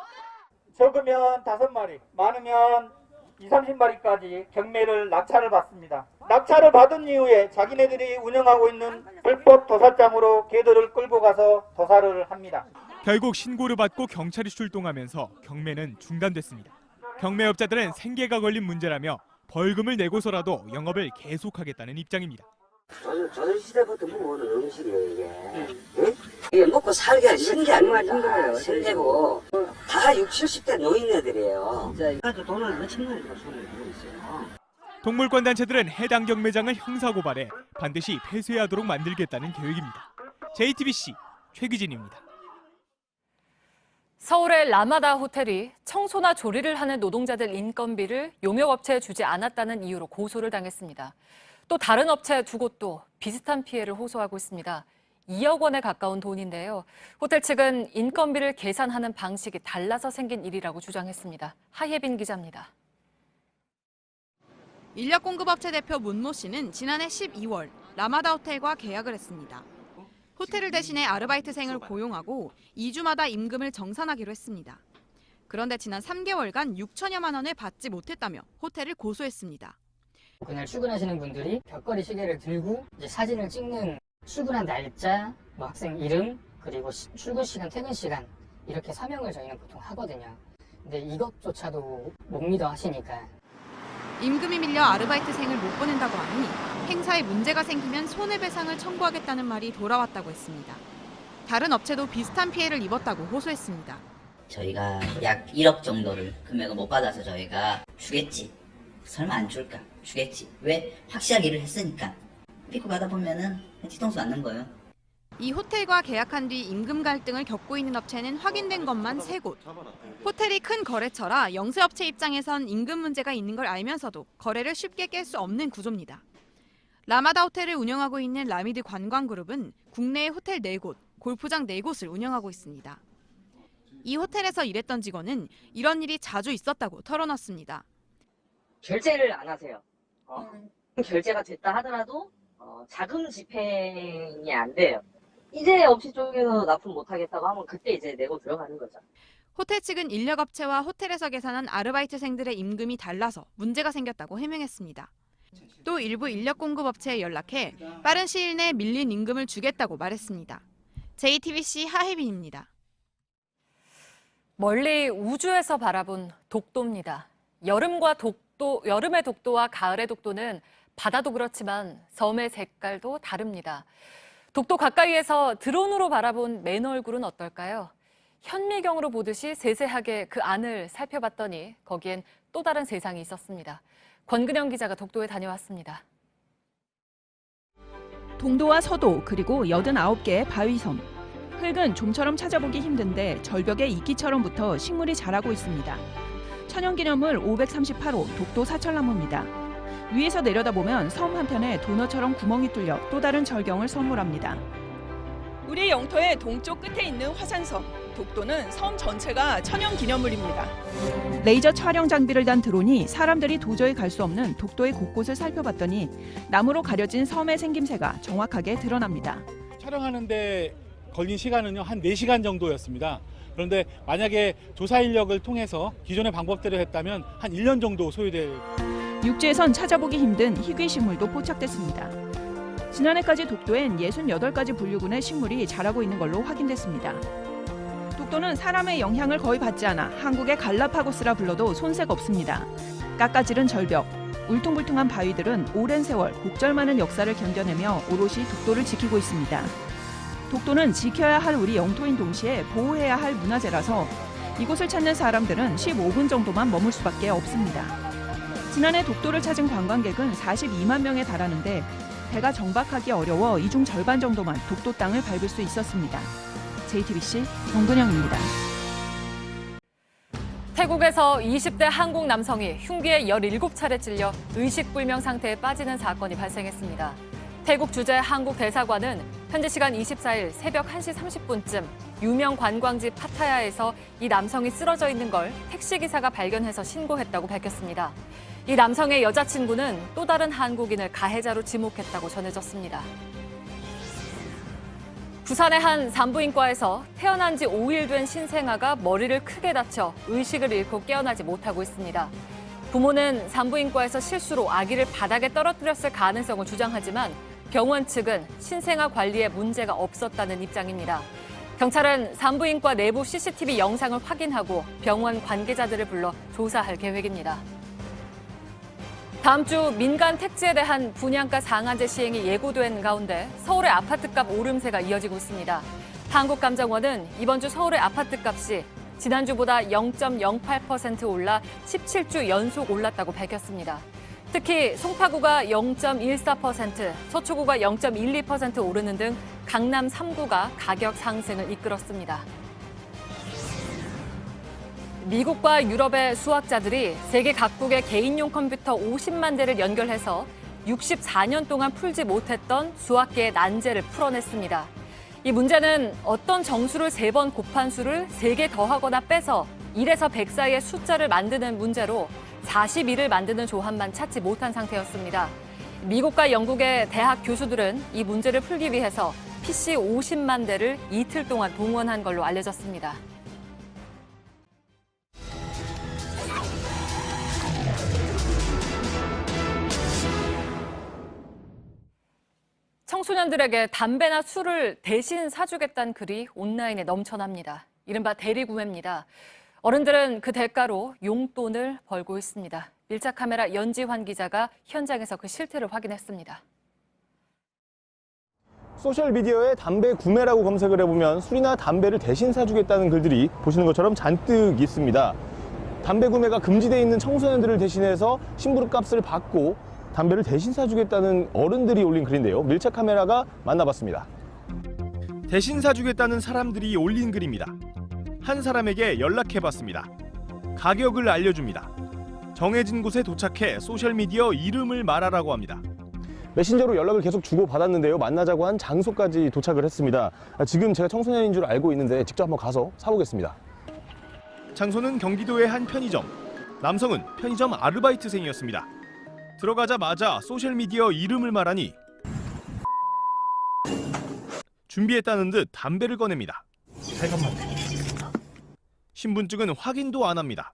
적으면 5마리, 많으면 20-30마리까지 경매를 낙찰을 받습니다. 낙찰을 받은 이후에 자기네들이 운영하고 있는 불법 도살장으로 개들을 끌고 가서 도살을 합니다.
결국 신고를 받고 경찰이 출동하면서 경매는 중단됐습니다. 경매업자들은 생계가 걸린 문제라며 벌금을 내고서라도 영업을 계속하겠다는 입장입니다.
조선 시대부터 먹어오는 음식이에요, 이게. 응? 이게 먹고 살기가 신기한 거예요. 생계고. 다 60, 70대 노인네들이에요. 그래도 돈을 몇천만 원 손을 들고 있어요.
동물권 단체들은 해당 경매장을 형사고발해 반드시 폐쇄하도록 만들겠다는 계획입니다. JTBC 최규진입니다.
서울의 라마다 호텔이 청소나 조리를 하는 노동자들 인건비를 용역업체에 주지 않았다는 이유로 고소를 당했습니다. 또 다른 업체 두 곳도 비슷한 피해를 호소하고 있습니다. 2억 원에 가까운 돈인데요. 호텔 측은 인건비를 계산하는 방식이 달라서 생긴 일이라고 주장했습니다. 하예빈 기자입니다.
인력공급업체 대표 문모 씨는 지난해 12월 라마다 호텔과 계약을 했습니다. 호텔을 대신해 아르바이트생을 고용하고 2주마다 임금을 정산하기로 했습니다. 그런데 지난 3개월간 6천여만 원을 받지 못했다며 호텔을 고소했습니다.
그날 출근하시는 분들이 벽걸이 시계를 들고 이제 사진을 찍는 출근한 날짜, 학생 이름, 그리고 출근 시간, 퇴근 시간 이렇게 서명을 저희는 보통 하거든요. 근데 이것조차도 못 믿어 하시니까.
임금이 밀려 아르바이트생을 못 보낸다고 하니 행사에 문제가 생기면 손해배상을 청구하겠다는 말이 돌아왔다고 했습니다. 다른 업체도 비슷한 피해를 입었다고 호소했습니다.
저희가 약 1억 정도를 금액을 못 받아서 저희가 주겠지. 설마 안 줄까? 주겠지. 왜? 확실하게 일을 했으니까. 삐고 가다 보면은 뒤통수 맞는 거예요.
이 호텔과 계약한 뒤 임금 갈등을 겪고 있는 업체는 확인된 것만 3곳. 호텔이 큰 거래처라 영세업체 입장에선 임금 문제가 있는 걸 알면서도 거래를 쉽게 깰 수 없는 구조입니다. 라마다 호텔을 운영하고 있는 라미드 관광그룹은 국내에 호텔 4곳, 골프장 4곳을 운영하고 있습니다. 이 호텔에서 일했던 직원은 이런 일이 자주 있었다고 털어놨습니다.
결제를 안 하세요. 결제가 됐다 하더라도 자금 집행이 안 돼요. 이제 업체 쪽에서 납품 못 하겠다고 하면 그때 이제 내고 들어가는 거죠.
호텔 측은 인력업체와 호텔에서 계산한 아르바이트생들의 임금이 달라서 문제가 생겼다고 해명했습니다. 또 일부 인력공급업체에 연락해 빠른 시일 내에 밀린 임금을 주겠다고 말했습니다. JTBC 하혜빈입니다.
멀리 우주에서 바라본 독도입니다. 여름의 독도와 가을의 독도는 바다도 그렇지만 섬의 색깔도 다릅니다. 독도 가까이에서 드론으로 바라본 맨 얼굴은 어떨까요? 현미경으로 보듯이 세세하게 그 안을 살펴봤더니 거기엔 또 다른 세상이 있었습니다. 권근영 기자가 독도에 다녀왔습니다.
동도와 서도 그리고 89개의 바위섬. 흙은 좀처럼 찾아보기 힘든데 절벽에 이끼처럼 붙어 식물이 자라고 있습니다. 천연기념물 538호 독도 사철나무입니다. 위에서 내려다보면 섬 한편에 도너처럼 구멍이 뚫려 또 다른 절경을 선물합니다. 우리 영토의 동쪽 끝에 있는 화산섬. 독도는 섬 전체가 천연기념물입니다. 레이저 촬영 장비를 단 드론이 사람들이 도저히 갈 수 없는 독도의 곳곳을 살펴봤더니 나무로 가려진 섬의 생김새가 정확하게 드러납니다.
촬영하는데 걸린 시간은요 한 4시간 정도였습니다. 그런데 만약에 조사 인력을 통해서 기존의 방법대로 했다면 한 1년 정도 소요될.
육지에선 찾아보기 힘든 희귀 식물도 포착됐습니다. 지난해까지 독도엔 68가지 분류군의 식물이 자라고 있는 걸로 확인됐습니다. 독도는 사람의 영향을 거의 받지 않아 한국의 갈라파고스라 불러도 손색 없습니다. 깎아지른 절벽, 울퉁불퉁한 바위들은 오랜 세월 곡절 많은 역사를 견뎌내며 오롯이 독도를 지키고 있습니다. 독도는 지켜야 할 우리 영토인 동시에 보호해야 할 문화재라서 이곳을 찾는 사람들은 15분 정도만 머물 수밖에 없습니다. 지난해 독도를 찾은 관광객은 42만 명에 달하는데 배가 정박하기 어려워 이 중 절반 정도만 독도 땅을 밟을 수 있었습니다. JTBC 권근영입니다.
태국에서 20대 한국 남성이 흉기에 17차례 찔려 의식불명 상태에 빠지는 사건이 발생했습니다. 태국 주재 한국 대사관은 현지 시간 24일 새벽 1시 30분쯤 유명 관광지 파타야에서 이 남성이 쓰러져 있는 걸 택시기사가 발견해서 신고했다고 밝혔습니다. 이 남성의 여자친구는 또 다른 한국인을 가해자로 지목했다고 전해졌습니다. 부산의 한 산부인과에서 태어난 지 5일 된 신생아가 머리를 크게 다쳐 의식을 잃고 깨어나지 못하고 있습니다. 부모는 산부인과에서 실수로 아기를 바닥에 떨어뜨렸을 가능성을 주장하지만 병원 측은 신생아 관리에 문제가 없었다는 입장입니다. 경찰은 산부인과 내부 CCTV 영상을 확인하고 병원 관계자들을 불러 조사할 계획입니다. 다음 주 민간 택지에 대한 분양가 상한제 시행이 예고된 가운데 서울의 아파트값 오름세가 이어지고 있습니다. 한국감정원은 이번 주 서울의 아파트값이 지난주보다 0.08% 올라 17주 연속 올랐다고 밝혔습니다. 특히 송파구가 0.14%, 서초구가 0.12% 오르는 등 강남 3구가 가격 상승을 이끌었습니다. 미국과 유럽의 수학자들이 세계 각국의 개인용 컴퓨터 50만 대를 연결해서 64년 동안 풀지 못했던 수학계의 난제를 풀어냈습니다. 이 문제는 어떤 정수를 3번 곱한 수를 3개 더하거나 빼서 1에서 100 사이의 숫자를 만드는 문제로 42를 만드는 조합만 찾지 못한 상태였습니다. 미국과 영국의 대학 교수들은 이 문제를 풀기 위해서 PC 50만 대를 이틀 동안 동원한 걸로 알려졌습니다. 청소년들에게 담배나 술을 대신 사주겠다는 글이 온라인에 넘쳐납니다. 이른바 대리구매입니다. 어른들은 그 대가로 용돈을 벌고 있습니다. 밀착 카메라 연지환 기자가 현장에서 그 실태를 확인했습니다.
소셜미디어에 담배 구매라고 검색을 해보면 술이나 담배를 대신 사주겠다는 글들이 보시는 것처럼 잔뜩 있습니다. 담배 구매가 금지되어 있는 청소년들을 대신해서 심부름값을 받고 담배를 대신 사주겠다는 어른들이 올린 글인데요. 밀착 카메라가 만나봤습니다. 대신 사주겠다는 사람들이 올린 글입니다. 한 사람에게 연락해봤습니다. 가격을 알려줍니다. 정해진 곳에 도착해 소셜미디어 이름을 말하라고 합니다. 메신저로 연락을 계속 주고받았는데요. 만나자고 한 장소까지 도착을 했습니다. 지금 제가 청소년인 줄 알고 있는데 직접 한번 가서 사보겠습니다. 장소는 경기도의 한 편의점. 남성은 편의점 아르바이트생이었습니다. 들어가자마자 소셜미디어 이름을 말하니 준비했다는 듯 담배를 꺼냅니다.
잠깐만.
신분증은 확인도 안 합니다.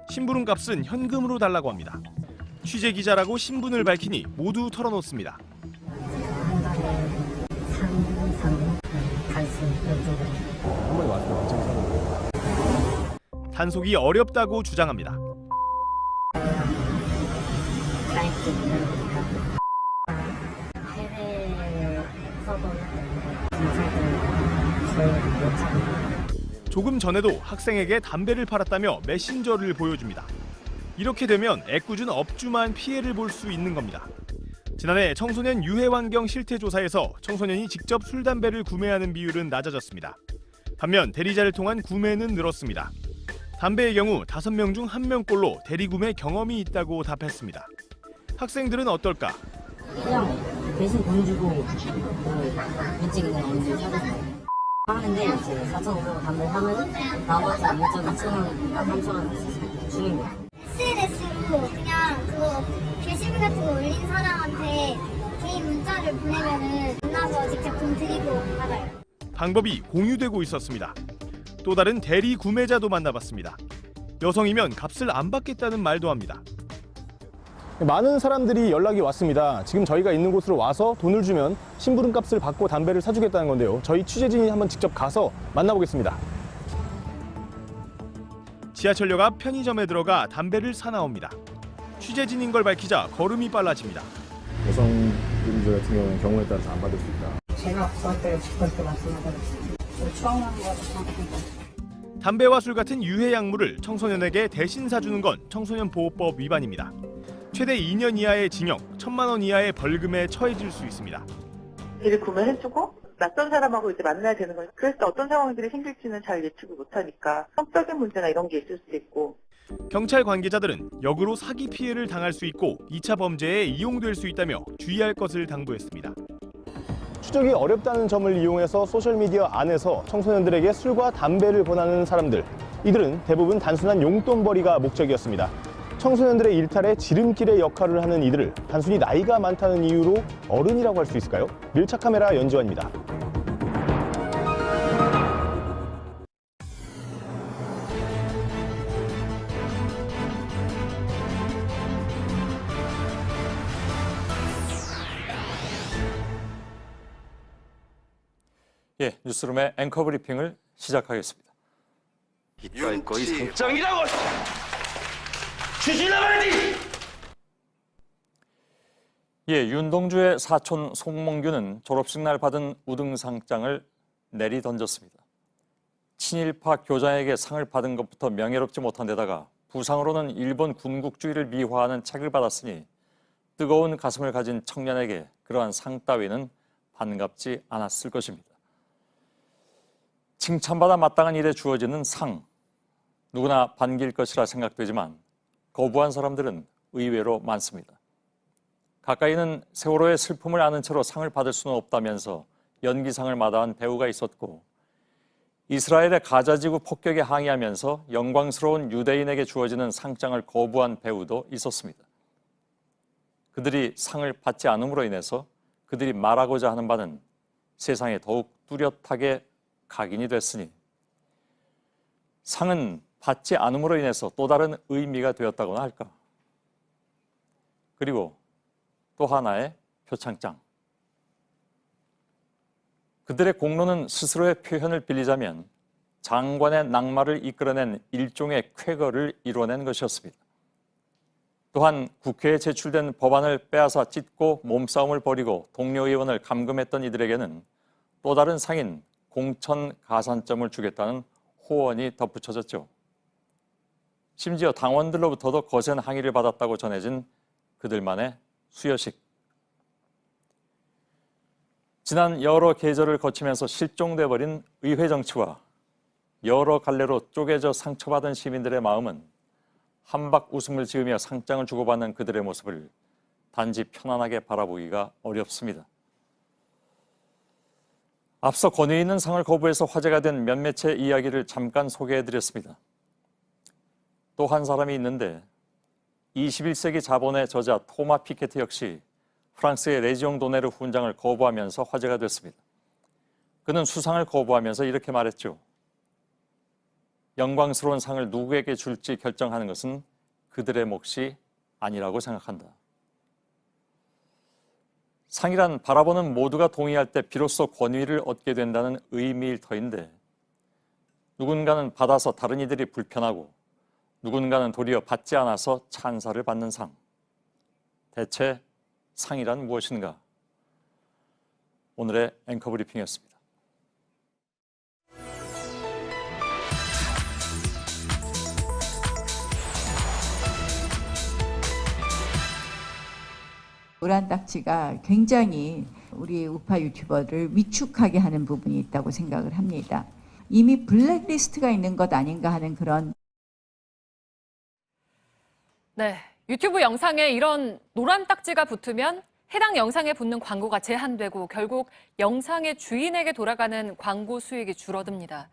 심부름값은 현금으로 달라고 합니다. 취재기자라고 신분을 밝히니 모두 털어놓습니다. 단속이 어렵다고 주장합니다. 조금 전에도 학생에게 담배를 팔았다며 메신저를 보여줍니다. 이렇게 되면 애꿎은 업주만 피해를 볼 수 있는 겁니다. 지난해 청소년 유해 환경 실태 조사에서 청소년이 직접 술, 담배를 구매하는 비율은 낮아졌습니다. 반면 대리자를 통한 구매는 늘었습니다. 담배의 경우 5명 중 1명꼴로 대리 구매 경험이 있다고 답했습니다. 학생들은 어떨까?
그냥 대신 돈 주고 일찍 그냥 언제 사줬어요. 하는데 이제 4,500원 담배 사면 나머지 2.2천원, 3,000원 주는 거예요.
SNS로 그냥 그거 게시물 같은 거 올린 사람한테 개인 문자를 보내면은 만나서 직접 돈 드리고 받아요.
방법이 공유되고 있었습니다. 또 다른 대리 구매자도 만나봤습니다. 여성이면 값을 안 받겠다는 말도 합니다. 많은 사람들이 연락이 왔습니다. 지금 저희가 있는 곳으로 와서 돈을 주면 심부름값을 받고 담배를 사주겠다는 건데요. 저희 취재진이 한번 직접 가서 만나보겠습니다. 지하철역 앞 편의점에 들어가 담배를 사나옵니다. 취재진인 걸 밝히자 걸음이 빨라집니다.
여성분들 같은 경우는 경우에 따라서 안 받을 수 있다.
제가 그때 그렇게 말씀하셨어요. 추억나는 거
담배와 술 같은 유해 약물을 청소년에게 대신 사주는 건 청소년보호법 위반입니다. 최대 2년 이하의 징역, 1,000만 원 이하의 벌금에 처해질 수 있습니다.
이를 구매해주고 낯선 사람하고 이제 만나야 되는 거죠. 그래서 어떤 상황들이 생길지는 잘 예측을 못하니까 성적인 문제나 이런 게 있을 수도 있고.
경찰 관계자들은 역으로 사기 피해를 당할 수 있고 2차 범죄에 이용될 수 있다며 주의할 것을 당부했습니다. 추적이 어렵다는 점을 이용해서 소셜미디어 안에서 청소년들에게 술과 담배를 권하는 사람들. 이들은 대부분 단순한 용돈벌이가 목적이었습니다. 청소년들의 일탈에 지름길의 역할을 하는 이들을 단순히 나이가 많다는 이유로 어른이라고 할 수 있을까요? 밀착 카메라 연지환입니다.
예, 뉴스룸의 앵커 브리핑을 시작하겠습니다.
이따위 거의 상장이라고! 주시나 말지!
예, 윤동주의 사촌 송몽규는 졸업식 날 받은 우등상장을 내리던졌습니다. 친일파 교장에게 상을 받은 것부터 명예롭지 못한 데다가 부상으로는 일본 군국주의를 미화하는 책을 받았으니 뜨거운 가슴을 가진 청년에게 그러한 상 따위는 반갑지 않았을 것입니다. 칭찬받아 마땅한 일에 주어지는 상, 누구나 반길 것이라 생각되지만 거부한 사람들은 의외로 많습니다. 가까이는 세월호의 슬픔을 아는 채로 상을 받을 수는 없다면서 연기상을 마다한 배우가 있었고, 이스라엘의 가자지구 폭격에 항의하면서 영광스러운 유대인에게 주어지는 상장을 거부한 배우도 있었습니다. 그들이 상을 받지 않음으로 인해서 그들이 말하고자 하는 바는 세상에 더욱 뚜렷하게 각인이 됐으니 상은 받지 않음으로 인해서 또 다른 의미가 되었다고나 할까. 그리고 또 하나의 표창장. 그들의 공로는 스스로의 표현을 빌리자면 장관의 낙마를 이끌어낸 일종의 쾌거를 이뤄낸 것이었습니다. 또한 국회에 제출된 법안을 빼앗아 찢고 몸싸움을 벌이고 동료 의원을 감금했던 이들에게는 또 다른 상인 공천 가산점을 주겠다는 호언이 덧붙여졌죠. 심지어 당원들로부터도 거센 항의를 받았다고 전해진 그들만의 수여식. 지난 여러 계절을 거치면서 실종돼버린 의회 정치와 여러 갈래로 쪼개져 상처받은 시민들의 마음은 한박 웃음을 지으며 상장을 주고받는 그들의 모습을 단지 편안하게 바라보기가 어렵습니다. 앞서 권위 있는 상을 거부해서 화제가 된 몇몇의 이야기를 잠깐 소개해드렸습니다. 또 한 사람이 있는데 21세기 자본의 저자 토마 피케트 역시 프랑스의 레지옹 도네르 훈장을 거부하면서 화제가 됐습니다. 그는 수상을 거부하면서 이렇게 말했죠. 영광스러운 상을 누구에게 줄지 결정하는 것은 그들의 몫이 아니라고 생각한다. 상이란 바라보는 모두가 동의할 때 비로소 권위를 얻게 된다는 의미일 터인데, 누군가는 받아서 다른 이들이 불편하고 누군가는 도리어 받지 않아서 찬사를 받는 상. 대체 상이란 무엇인가? 오늘의 앵커 브리핑이었습니다.
노란 딱지가 굉장히 우리 우파 유튜버를 위축하게 하는 부분이 있다고 생각을 합니다. 이미 블랙리스트가 있는 것 아닌가 하는 그런.
네, 유튜브 영상에 이런 노란 딱지가 붙으면 해당 영상에 붙는 광고가 제한되고 결국 영상의 주인에게 돌아가는 광고 수익이 줄어듭니다.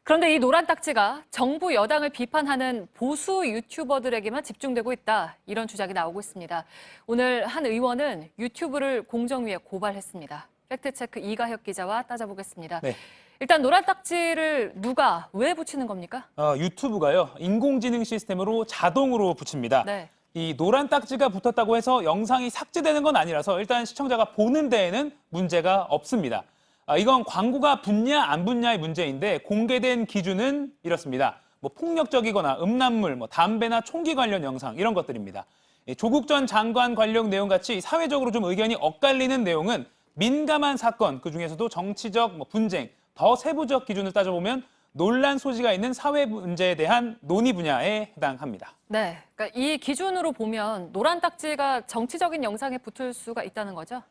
그런데 이 노란 딱지가 정부 여당을 비판하는 보수 유튜버들에게만 집중되고 있다, 이런 주장이 나오고 있습니다. 오늘 한 의원은 유튜브를 공정위에 고발했습니다. 팩트체크 이가혁 기자와 따져보겠습니다.
네.
일단 노란 딱지를 누가 왜 붙이는 겁니까?
유튜브가요, 인공지능 시스템으로 자동으로 붙입니다.
네.
이 노란 딱지가 붙었다고 해서 영상이 삭제되는 건 아니라서 일단 시청자가 보는 데에는 문제가 없습니다. 이건 광고가 붙냐 안 붙냐의 문제인데, 공개된 기준은 이렇습니다. 폭력적이거나 음란물, 담배나 총기 관련 영상, 이런 것들입니다. 조국 전 장관 관련 내용 같이 사회적으로 좀 의견이 엇갈리는 내용은 민감한 사건, 그중에서도 정치적 분쟁, 더 세부적 기준을 따져보면 논란 소지가 있는 사회 문제에 대한 논의 분야에 해당합니다.
네, 그러니까 이 기준으로 보면 노란 딱지가 정치적인 영상에 붙을 수가 있다는 거죠?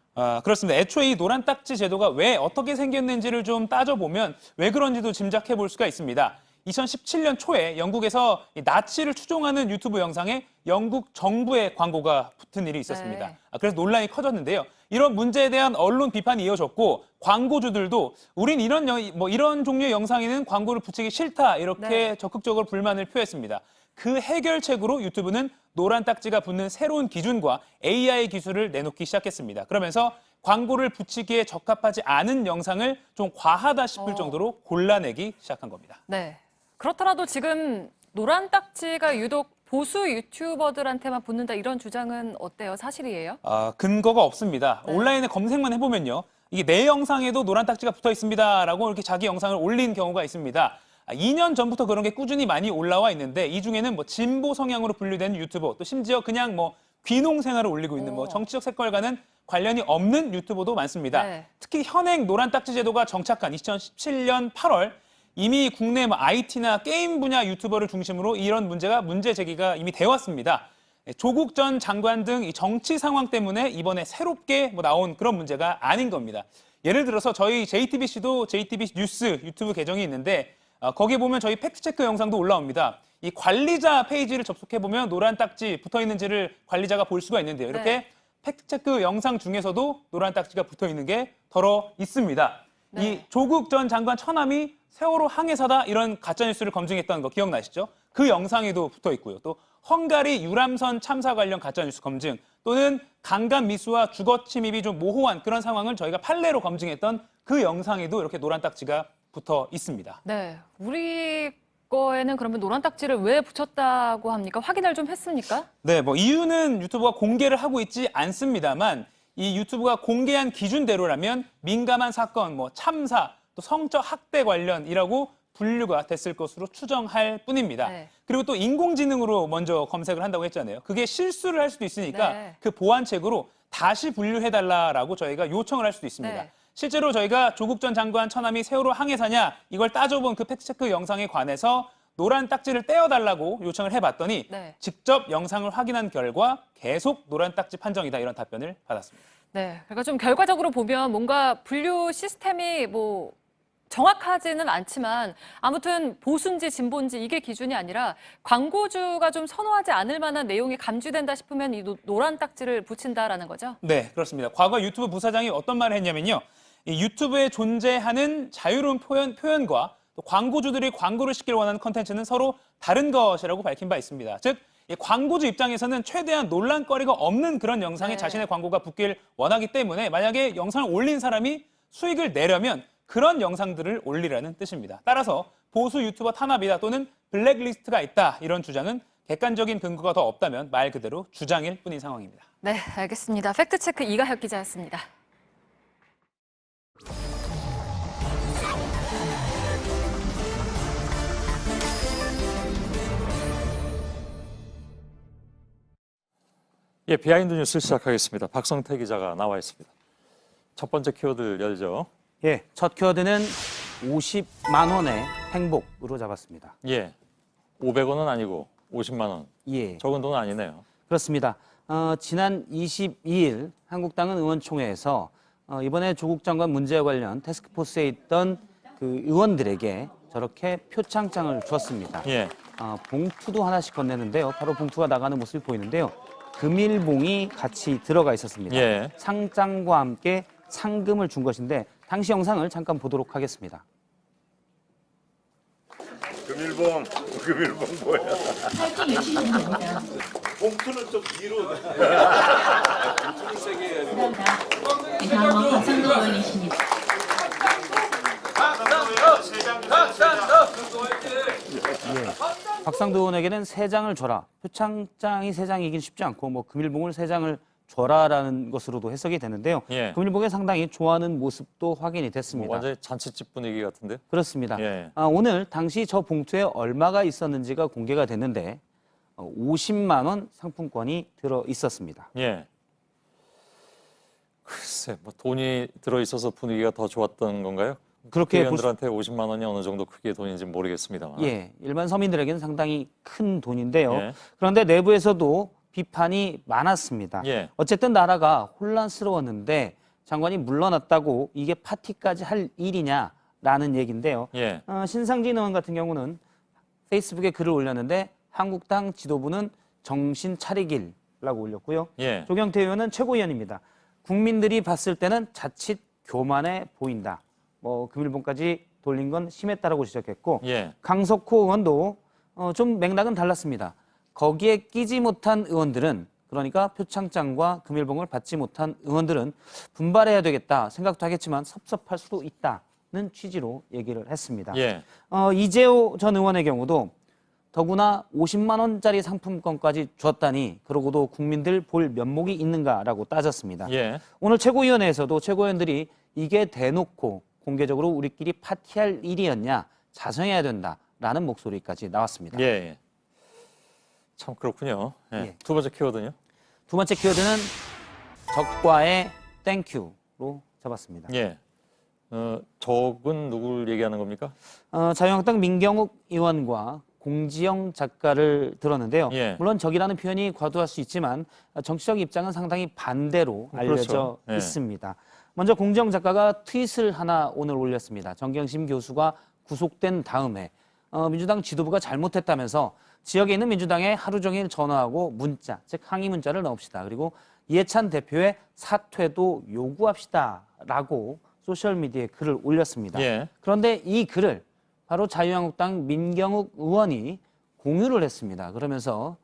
그렇습니다. 애초에 이 노란 딱지 제도가 왜 어떻게 생겼는지를 좀 따져보면 왜 그런지도 짐작해 볼 수가 있습니다. 2017년 초에 영국에서 나치를 추종하는 유튜브 영상에 영국 정부의 광고가 붙은 일이 있었습니다.
네.
그래서 논란이 커졌는데요. 이런 문제에 대한 언론 비판이 이어졌고, 광고주들도 우린 이런 종류의 영상에는 광고를 붙이기 싫다, 이렇게
네.
적극적으로 불만을 표했습니다. 그 해결책으로 유튜브는 노란 딱지가 붙는 새로운 기준과 AI 기술을 내놓기 시작했습니다. 그러면서 광고를 붙이기에 적합하지 않은 영상을 좀 과하다 싶을 정도로 골라내기 시작한 겁니다.
네. 그렇더라도 지금 노란 딱지가 유독 보수 유튜버들한테만 붙는다, 이런 주장은 어때요? 사실이에요?
근거가 없습니다.
네.
온라인에 검색만 해보면요, 이게 내 영상에도 노란 딱지가 붙어 있습니다라고 이렇게 자기 영상을 올린 경우가 있습니다. 2년 전부터 그런 게 꾸준히 많이 올라와 있는데, 이 중에는 진보 성향으로 분류된 유튜버, 또 심지어 그냥 귀농 생활을 올리고 있는 정치적 색깔과는 관련이 없는 유튜버도 많습니다.
네.
특히 현행 노란 딱지 제도가 정착한 2017년 8월 이미 국내 IT나 게임 분야 유튜버를 중심으로 이런 문제 제기가 이미 되어 왔습니다. 조국 전 장관 등 이 정치 상황 때문에 이번에 새롭게 나온 그런 문제가 아닌 겁니다. 예를 들어서 저희 JTBC도 JTBC 뉴스 유튜브 계정이 있는데 거기에 보면 저희 팩트체크 영상도 올라옵니다. 이 관리자 페이지를 접속해보면 노란 딱지 붙어있는지를 관리자가 볼 수가 있는데요. 이렇게
네.
팩트체크 영상 중에서도 노란 딱지가 붙어있는 게 덜어 있습니다.
네.
이 조국 전 장관 처남이 세월호 항해사다 이런 가짜뉴스를 검증했던 거 기억나시죠? 그 영상에도 붙어 있고요. 또 헝가리 유람선 참사 관련 가짜뉴스 검증 또는 강간 미수와 주거 침입이 좀 모호한 그런 상황을 저희가 판례로 검증했던 그 영상에도 이렇게 노란 딱지가 붙어 있습니다.
네, 우리 거에는 그러면 노란 딱지를 왜 붙였다고 합니까? 확인을 좀 했습니까?
네, 이유는 유튜브가 공개를 하고 있지 않습니다만 이 유튜브가 공개한 기준대로라면 민감한 사건, 참사, 또 성적 학대 관련이라고 분류가 됐을 것으로 추정할 뿐입니다.
네.
그리고 또 인공지능으로 먼저 검색을 한다고 했잖아요. 그게 실수를 할 수도 있으니까
네.
그 보완책으로 다시 분류해달라고 저희가 요청을 할 수도 있습니다.
네.
실제로 저희가 조국 전 장관 처남이 세월호 항해사냐 이걸 따져본 그 팩트체크 영상에 관해서 노란 딱지를 떼어달라고 요청을 해봤더니
네.
직접 영상을 확인한 결과 계속 노란 딱지 판정이다 이런 답변을 받았습니다.
네, 그러니까 좀 결과적으로 보면 뭔가 분류 시스템이 정확하지는 않지만 아무튼 보수인지 진보인지 이게 기준이 아니라 광고주가 좀 선호하지 않을 만한 내용이 감지된다 싶으면 이 노란 딱지를 붙인다라는 거죠?
네, 그렇습니다. 과거 유튜브 부사장이 어떤 말을 했냐면요. 이 유튜브에 존재하는 자유로운 표현과 또 광고주들이 광고를 시키길 원하는 컨텐츠는 서로 다른 것이라고 밝힌 바 있습니다. 즉, 이 광고주 입장에서는 최대한 논란거리가 없는 그런 영상에
네.
자신의 광고가 붙길 원하기 때문에 만약에 영상을 올린 사람이 수익을 내려면 그런 영상들을 올리라는 뜻입니다. 따라서 보수 유튜버 탄압이다 또는 블랙리스트가 있다 이런 주장은 객관적인 근거가 더 없다면 말 그대로 주장일 뿐인 상황입니다.
네, 알겠습니다. 팩트체크 이가혁 기자였습니다.
예, 비하인드 뉴스 시작하겠습니다. 박성태 기자가 나와 있습니다. 첫 번째 키워드 열죠.
예, 첫 키워드는 50만 원의 행복으로 잡았습니다.
예, 500원은 아니고 50만 원.
예,
적은 돈은 아니네요.
그렇습니다. 지난 22일 한국당은 의원총회에서 이번에 조국 장관 문제와 관련 태스크포스에 있던 그 의원들에게 저렇게 표창장을 주었습니다.
예.
봉투도 하나씩 건네는데요. 바로 봉투가 나가는 모습이 보이는데요. 금일봉이 같이 들어가 있었습니다.
예.
상장과 함께 상금을 준 것인데 당시 영상을 잠깐 보도록 하겠습니다.
금일봉 뭐야?
파이팅 열심히 하면 됩니다.
봉투는 좀 뒤로. 봉투는 세게 해야지.
감사합니다. 다음은 박상도 의원이십니다.
예. 박상도 의원에게는 3장을 줘라. 표창장이 3장이긴 쉽지 않고 금일봉을 3장을 줘라라는 것으로도 해석이 되는데요.
예.
금일봉에 상당히 좋아하는 모습도 확인이 됐습니다.
완전히 잔치집 분위기 같은데?
그렇습니다.
예.
오늘 당시 저 봉투에 얼마가 있었는지가 공개가 됐는데 50만 원 상품권이 들어 있었습니다.
예. 글쎄, 돈이 들어 있어서 분위기가 더 좋았던 건가요?
그렇게
의원들한테 50만 원이 어느 정도 크기의 돈인지 모르겠습니다만.
예, 일반 서민들에게는 상당히 큰 돈인데요.
예.
그런데 내부에서도 비판이 많았습니다.
예.
어쨌든 나라가 혼란스러웠는데 장관이 물러났다고 이게 파티까지 할 일이냐라는 얘기인데요.
예.
신상진 의원 같은 경우는 페이스북에 글을 올렸는데 한국당 지도부는 정신 차리길라고 올렸고요.
예.
조경태 의원은 최고위원입니다. 국민들이 봤을 때는 자칫 교만해 보인다. 금일봉까지 돌린 건 심했다라고 지적했고
예.
강석호 의원도 좀 맥락은 달랐습니다. 거기에 끼지 못한 의원들은 그러니까 표창장과 금일봉을 받지 못한 의원들은 분발해야 되겠다 생각도 하겠지만 섭섭할 수도 있다는 취지로 얘기를 했습니다.
예.
이재호 전 의원의 경우도 더구나 50만 원짜리 상품권까지 줬다니 그러고도 국민들 볼 면목이 있는가라고 따졌습니다.
예.
오늘 최고위원회에서도 최고위원들이 이게 대놓고 공개적으로 우리끼리 파티할 일이었냐 자성해야 된다라는 목소리까지 나왔습니다.
예. 참 그렇군요. 예.
예.
두 번째 키워드는요?
두 번째 키워드는 적과의 땡큐로 잡았습니다.
예. 적은 누굴 얘기하는 겁니까?
자유한국당 민경욱 의원과 공지영 작가를 들었는데요.
예.
물론 적이라는 표현이 과도할 수 있지만 정치적 입장은 상당히 반대로 알려져
그렇죠. 예.
있습니다. 먼저 공지영 작가가 트윗을 하나 오늘 올렸습니다. 정경심 교수가 구속된 다음에 민주당 지도부가 잘못했다면서 지역에 있는 민주당에 하루 종일 전화하고 문자, 즉 항의 문자를 넣읍시다. 그리고 이해찬 대표의 사퇴도 요구합시다라고 소셜미디어에 글을 올렸습니다.
예.
그런데 이 글을 바로 자유한국당 민경욱 의원이 공유를 했습니다. 그러면서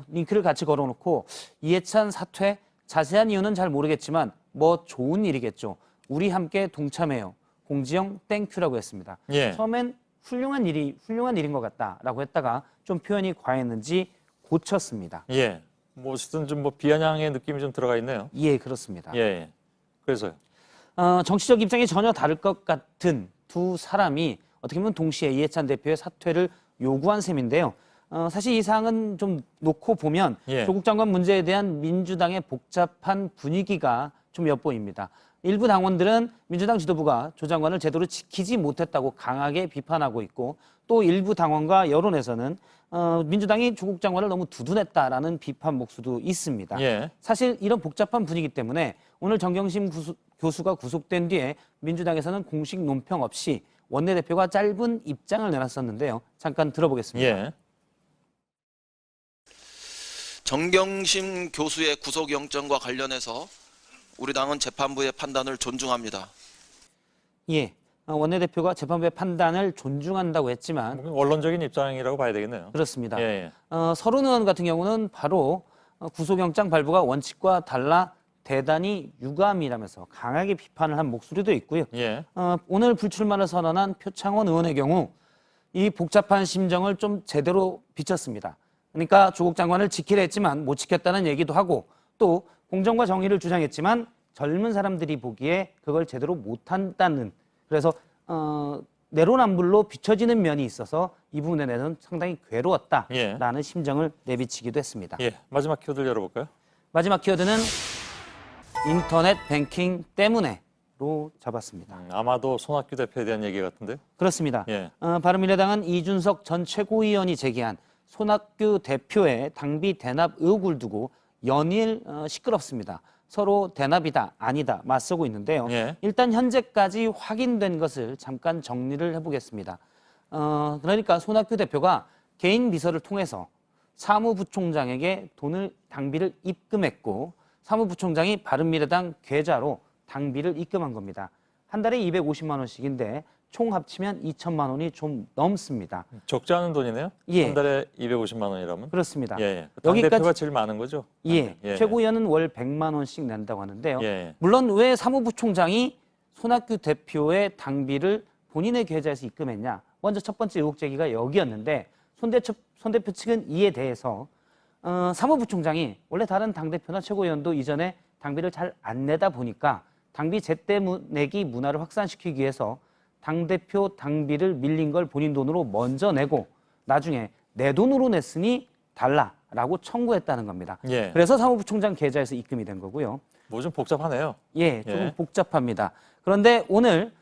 링크를 같이 걸어놓고 이해찬 사퇴 자세한 이유는 잘 모르겠지만 뭐 좋은 일이겠죠. 우리 함께 동참해요. 공지영 땡큐라고 했습니다.
예.
처음엔 훌륭한 일인 것 같다라고 했다가 좀 표현이 과했는지 고쳤습니다.
예. 뭐 어쨌든 좀 뭐 비아냥의 느낌이 좀 들어가 있네요.
예, 그렇습니다.
예. 그래서요.
정치적 입장이 전혀 다를 것 같은 두 사람이 어떻게 보면 동시에 이해찬 대표의 사퇴를 요구한 셈인데요. 사실 이 사항은 좀 놓고 보면
예.
조국 장관 문제에 대한 민주당의 복잡한 분위기가 좀 엿보입니다. 일부 당원들은 민주당 지도부가 조 장관을 제대로 지키지 못했다고 강하게 비판하고 있고 또 일부 당원과 여론에서는 민주당이 조국 장관을 너무 두둔했다라는 비판 목소리도 있습니다.
예.
사실 이런 복잡한 분위기 때문에 오늘 정경심 교수가 구속된 뒤에 민주당에서는 공식 논평 없이 원내대표가 짧은 입장을 내놨었는데요. 잠깐 들어보겠습니다.
예.
정경심 교수의 구속영장과 관련해서 우리 당은 재판부의 판단을 존중합니다.
예, 원내대표가 재판부의 판단을 존중한다고 했지만
원론적인 입장이라고 봐야 되겠네요.
그렇습니다.
예.
서른 의원 같은 경우는 바로 구속영장 발부가 원칙과 달라 대단히 유감이라면서 강하게 비판을 한 목소리도 있고요.
예.
오늘 불출마를 선언한 표창원 의원의 경우 이 복잡한 심정을 좀 제대로 비쳤습니다. 그러니까 조국 장관을 지키려 했지만 못 지켰다는 얘기도 하고 또 공정과 정의를 주장했지만 젊은 사람들이 보기에 그걸 제대로 못한다는 그래서 내로남불로 비춰지는 면이 있어서 이 부분에 대해서는 상당히 괴로웠다라는 심정을 내비치기도 했습니다.
예. 마지막 키워드를 열어볼까요?
마지막 키워드는 인터넷 뱅킹 때문에로 잡았습니다.
아마도 손학규 대표에 대한 얘기 같은데요?
그렇습니다.
예.
바른미래당은 이준석 전 최고위원이 제기한 손학규 대표의 당비 대납 의혹을 두고 연일 시끄럽습니다. 서로 대납이다 아니다 맞서고 있는데요.
예.
일단 현재까지 확인된 것을 잠깐 정리를 해보겠습니다. 그러니까 손학규 대표가 개인 비서를 통해서 사무부총장에게 당비를 입금했고 사무부총장이 바른미래당 계좌로 당비를 입금한 겁니다. 한 달에 250만 원씩인데 총 합치면 2천만 원이 좀 넘습니다.
적지 않은 돈이네요?
예.
한 달에 250만 원이라면?
그렇습니다.
예. 당대표가 제일 많은 거죠?
예.
예.
최고위원은 월 100만 원씩 낸다고 하는데요.
예.
물론 왜 사무부총장이 손학규 대표의 당비를 본인의 계좌에서 입금했냐. 먼저 첫 번째 의혹 제기가 여기였는데 손 대표 측은 이에 대해서 사무부총장이 원래 다른 당대표나 최고위원도 이전에 당비를 잘 안 내다 보니까 당비 제때 내기 문화를 확산시키기 위해서 당대표 당비를 밀린 걸 본인 돈으로 먼저 내고 나중에 내 돈으로 냈으니 달라라고 청구했다는 겁니다.
예.
그래서 사무부총장 계좌에서 입금이 된 거고요.
뭐 좀 복잡하네요.
예, 조금
예.
복잡합니다. 그런데 오늘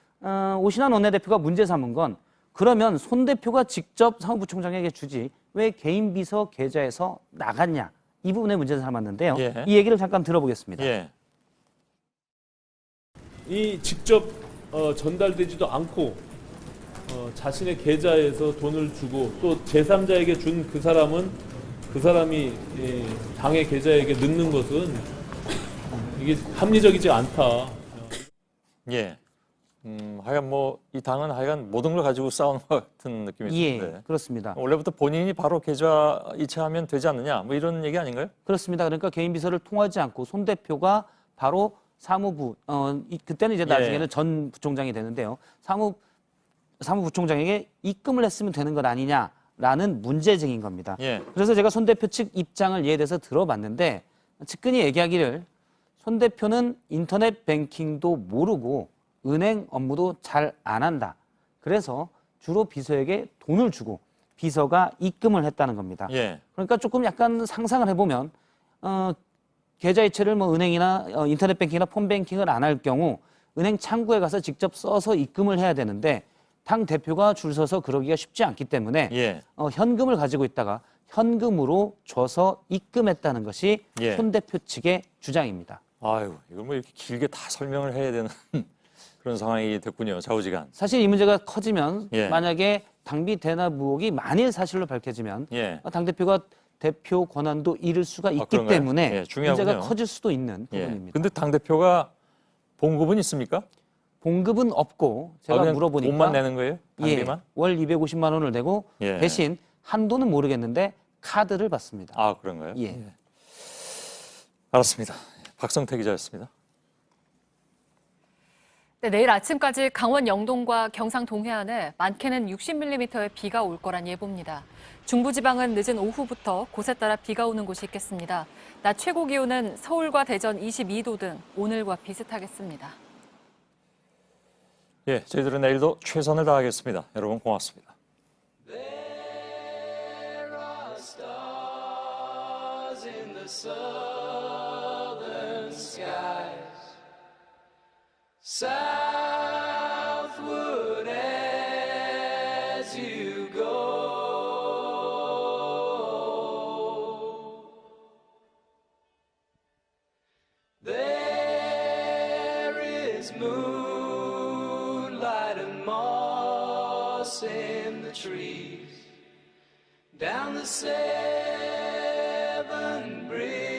오신환 원내대표가 문제 삼은 건 그러면 손 대표가 직접 사무부총장에게 주지 왜 개인 비서 계좌에서 나갔냐 이 부분에 문제를 삼았는데요.
예.
이 얘기를 잠깐 들어보겠습니다.
예.
이 직접 전달되지도 않고 자신의 계좌에서 돈을 주고 또 제3자에게 준 그 사람은 그 사람이 당의 계좌에게 넣는 것은 이게 합리적이지 않다.
예. 하여간 뭐 이 당은 하여간 모든 걸 가지고 싸우는 것 같은 느낌이
예,
드는데.
그렇습니다.
원래부터 본인이 바로 계좌 이체하면 되지 않느냐 뭐 이런 얘기 아닌가요?
그렇습니다. 그러니까 개인 비서를 통하지 않고 손 대표가 바로 사무부 그때는 이제 나중에는
예.
전 부총장이 되는데요. 사무부총장에게 입금을 했으면 되는 것 아니냐라는 문제쟁인 겁니다.
예.
그래서 제가 손 대표 측 입장을 이에 대해서 들어봤는데 측근이 얘기하기를 손 대표는 인터넷 뱅킹도 모르고 은행 업무도 잘 안 한다. 그래서 주로 비서에게 돈을 주고 비서가 입금을 했다는 겁니다.
예.
그러니까 조금 약간 상상을 해보면 계좌 이체를 뭐 은행이나 인터넷 뱅킹이나 폰 뱅킹을 안 할 경우 은행 창구에 가서 직접 써서 입금을 해야 되는데 당 대표가 줄 서서 그러기가 쉽지 않기 때문에
예.
현금을 가지고 있다가 현금으로 줘서 입금했다는 것이
예.
손 대표 측의 주장입니다.
아유, 이걸 뭐 이렇게 길게 다 설명을 해야 되는 그런 상황이 됐군요. 좌우지간.
사실 이 문제가 커지면
예.
만약에 당비 대납 의혹이 만일 사실로 밝혀지면
예.
당 대표가 대표 권한도 잃을 수가 있기
그런가요?
때문에
예, 중요하군요.
문제가 커질 수도 있는
예.
부분입니다.
근데 당대표가 봉급은 있습니까?
봉급은 없고 제가
그냥
물어보니까
돈만 내는 거예요? 당비만?
월 250만 원을 내고
예.
대신 한도는 모르겠는데 카드를 받습니다.
아, 그런가요?
예.
알았습니다. 박성태 기자였습니다.
네, 내일 아침까지 강원 영동과 경상 동해안에 많게는 60mm의 비가 올 거란 예보입니다. 중부지방은 늦은 오후부터 곳에 따라 비가 오는 곳이 있겠습니다. 낮 최고 기온은 서울과 대전 22도 등 오늘과 비슷하겠습니다.
예, 저희들은 내일도 최선을 다하겠습니다. 여러분 고맙습니다.
Southward as you go, there is moonlight and moss in the trees down the Severn Bridge.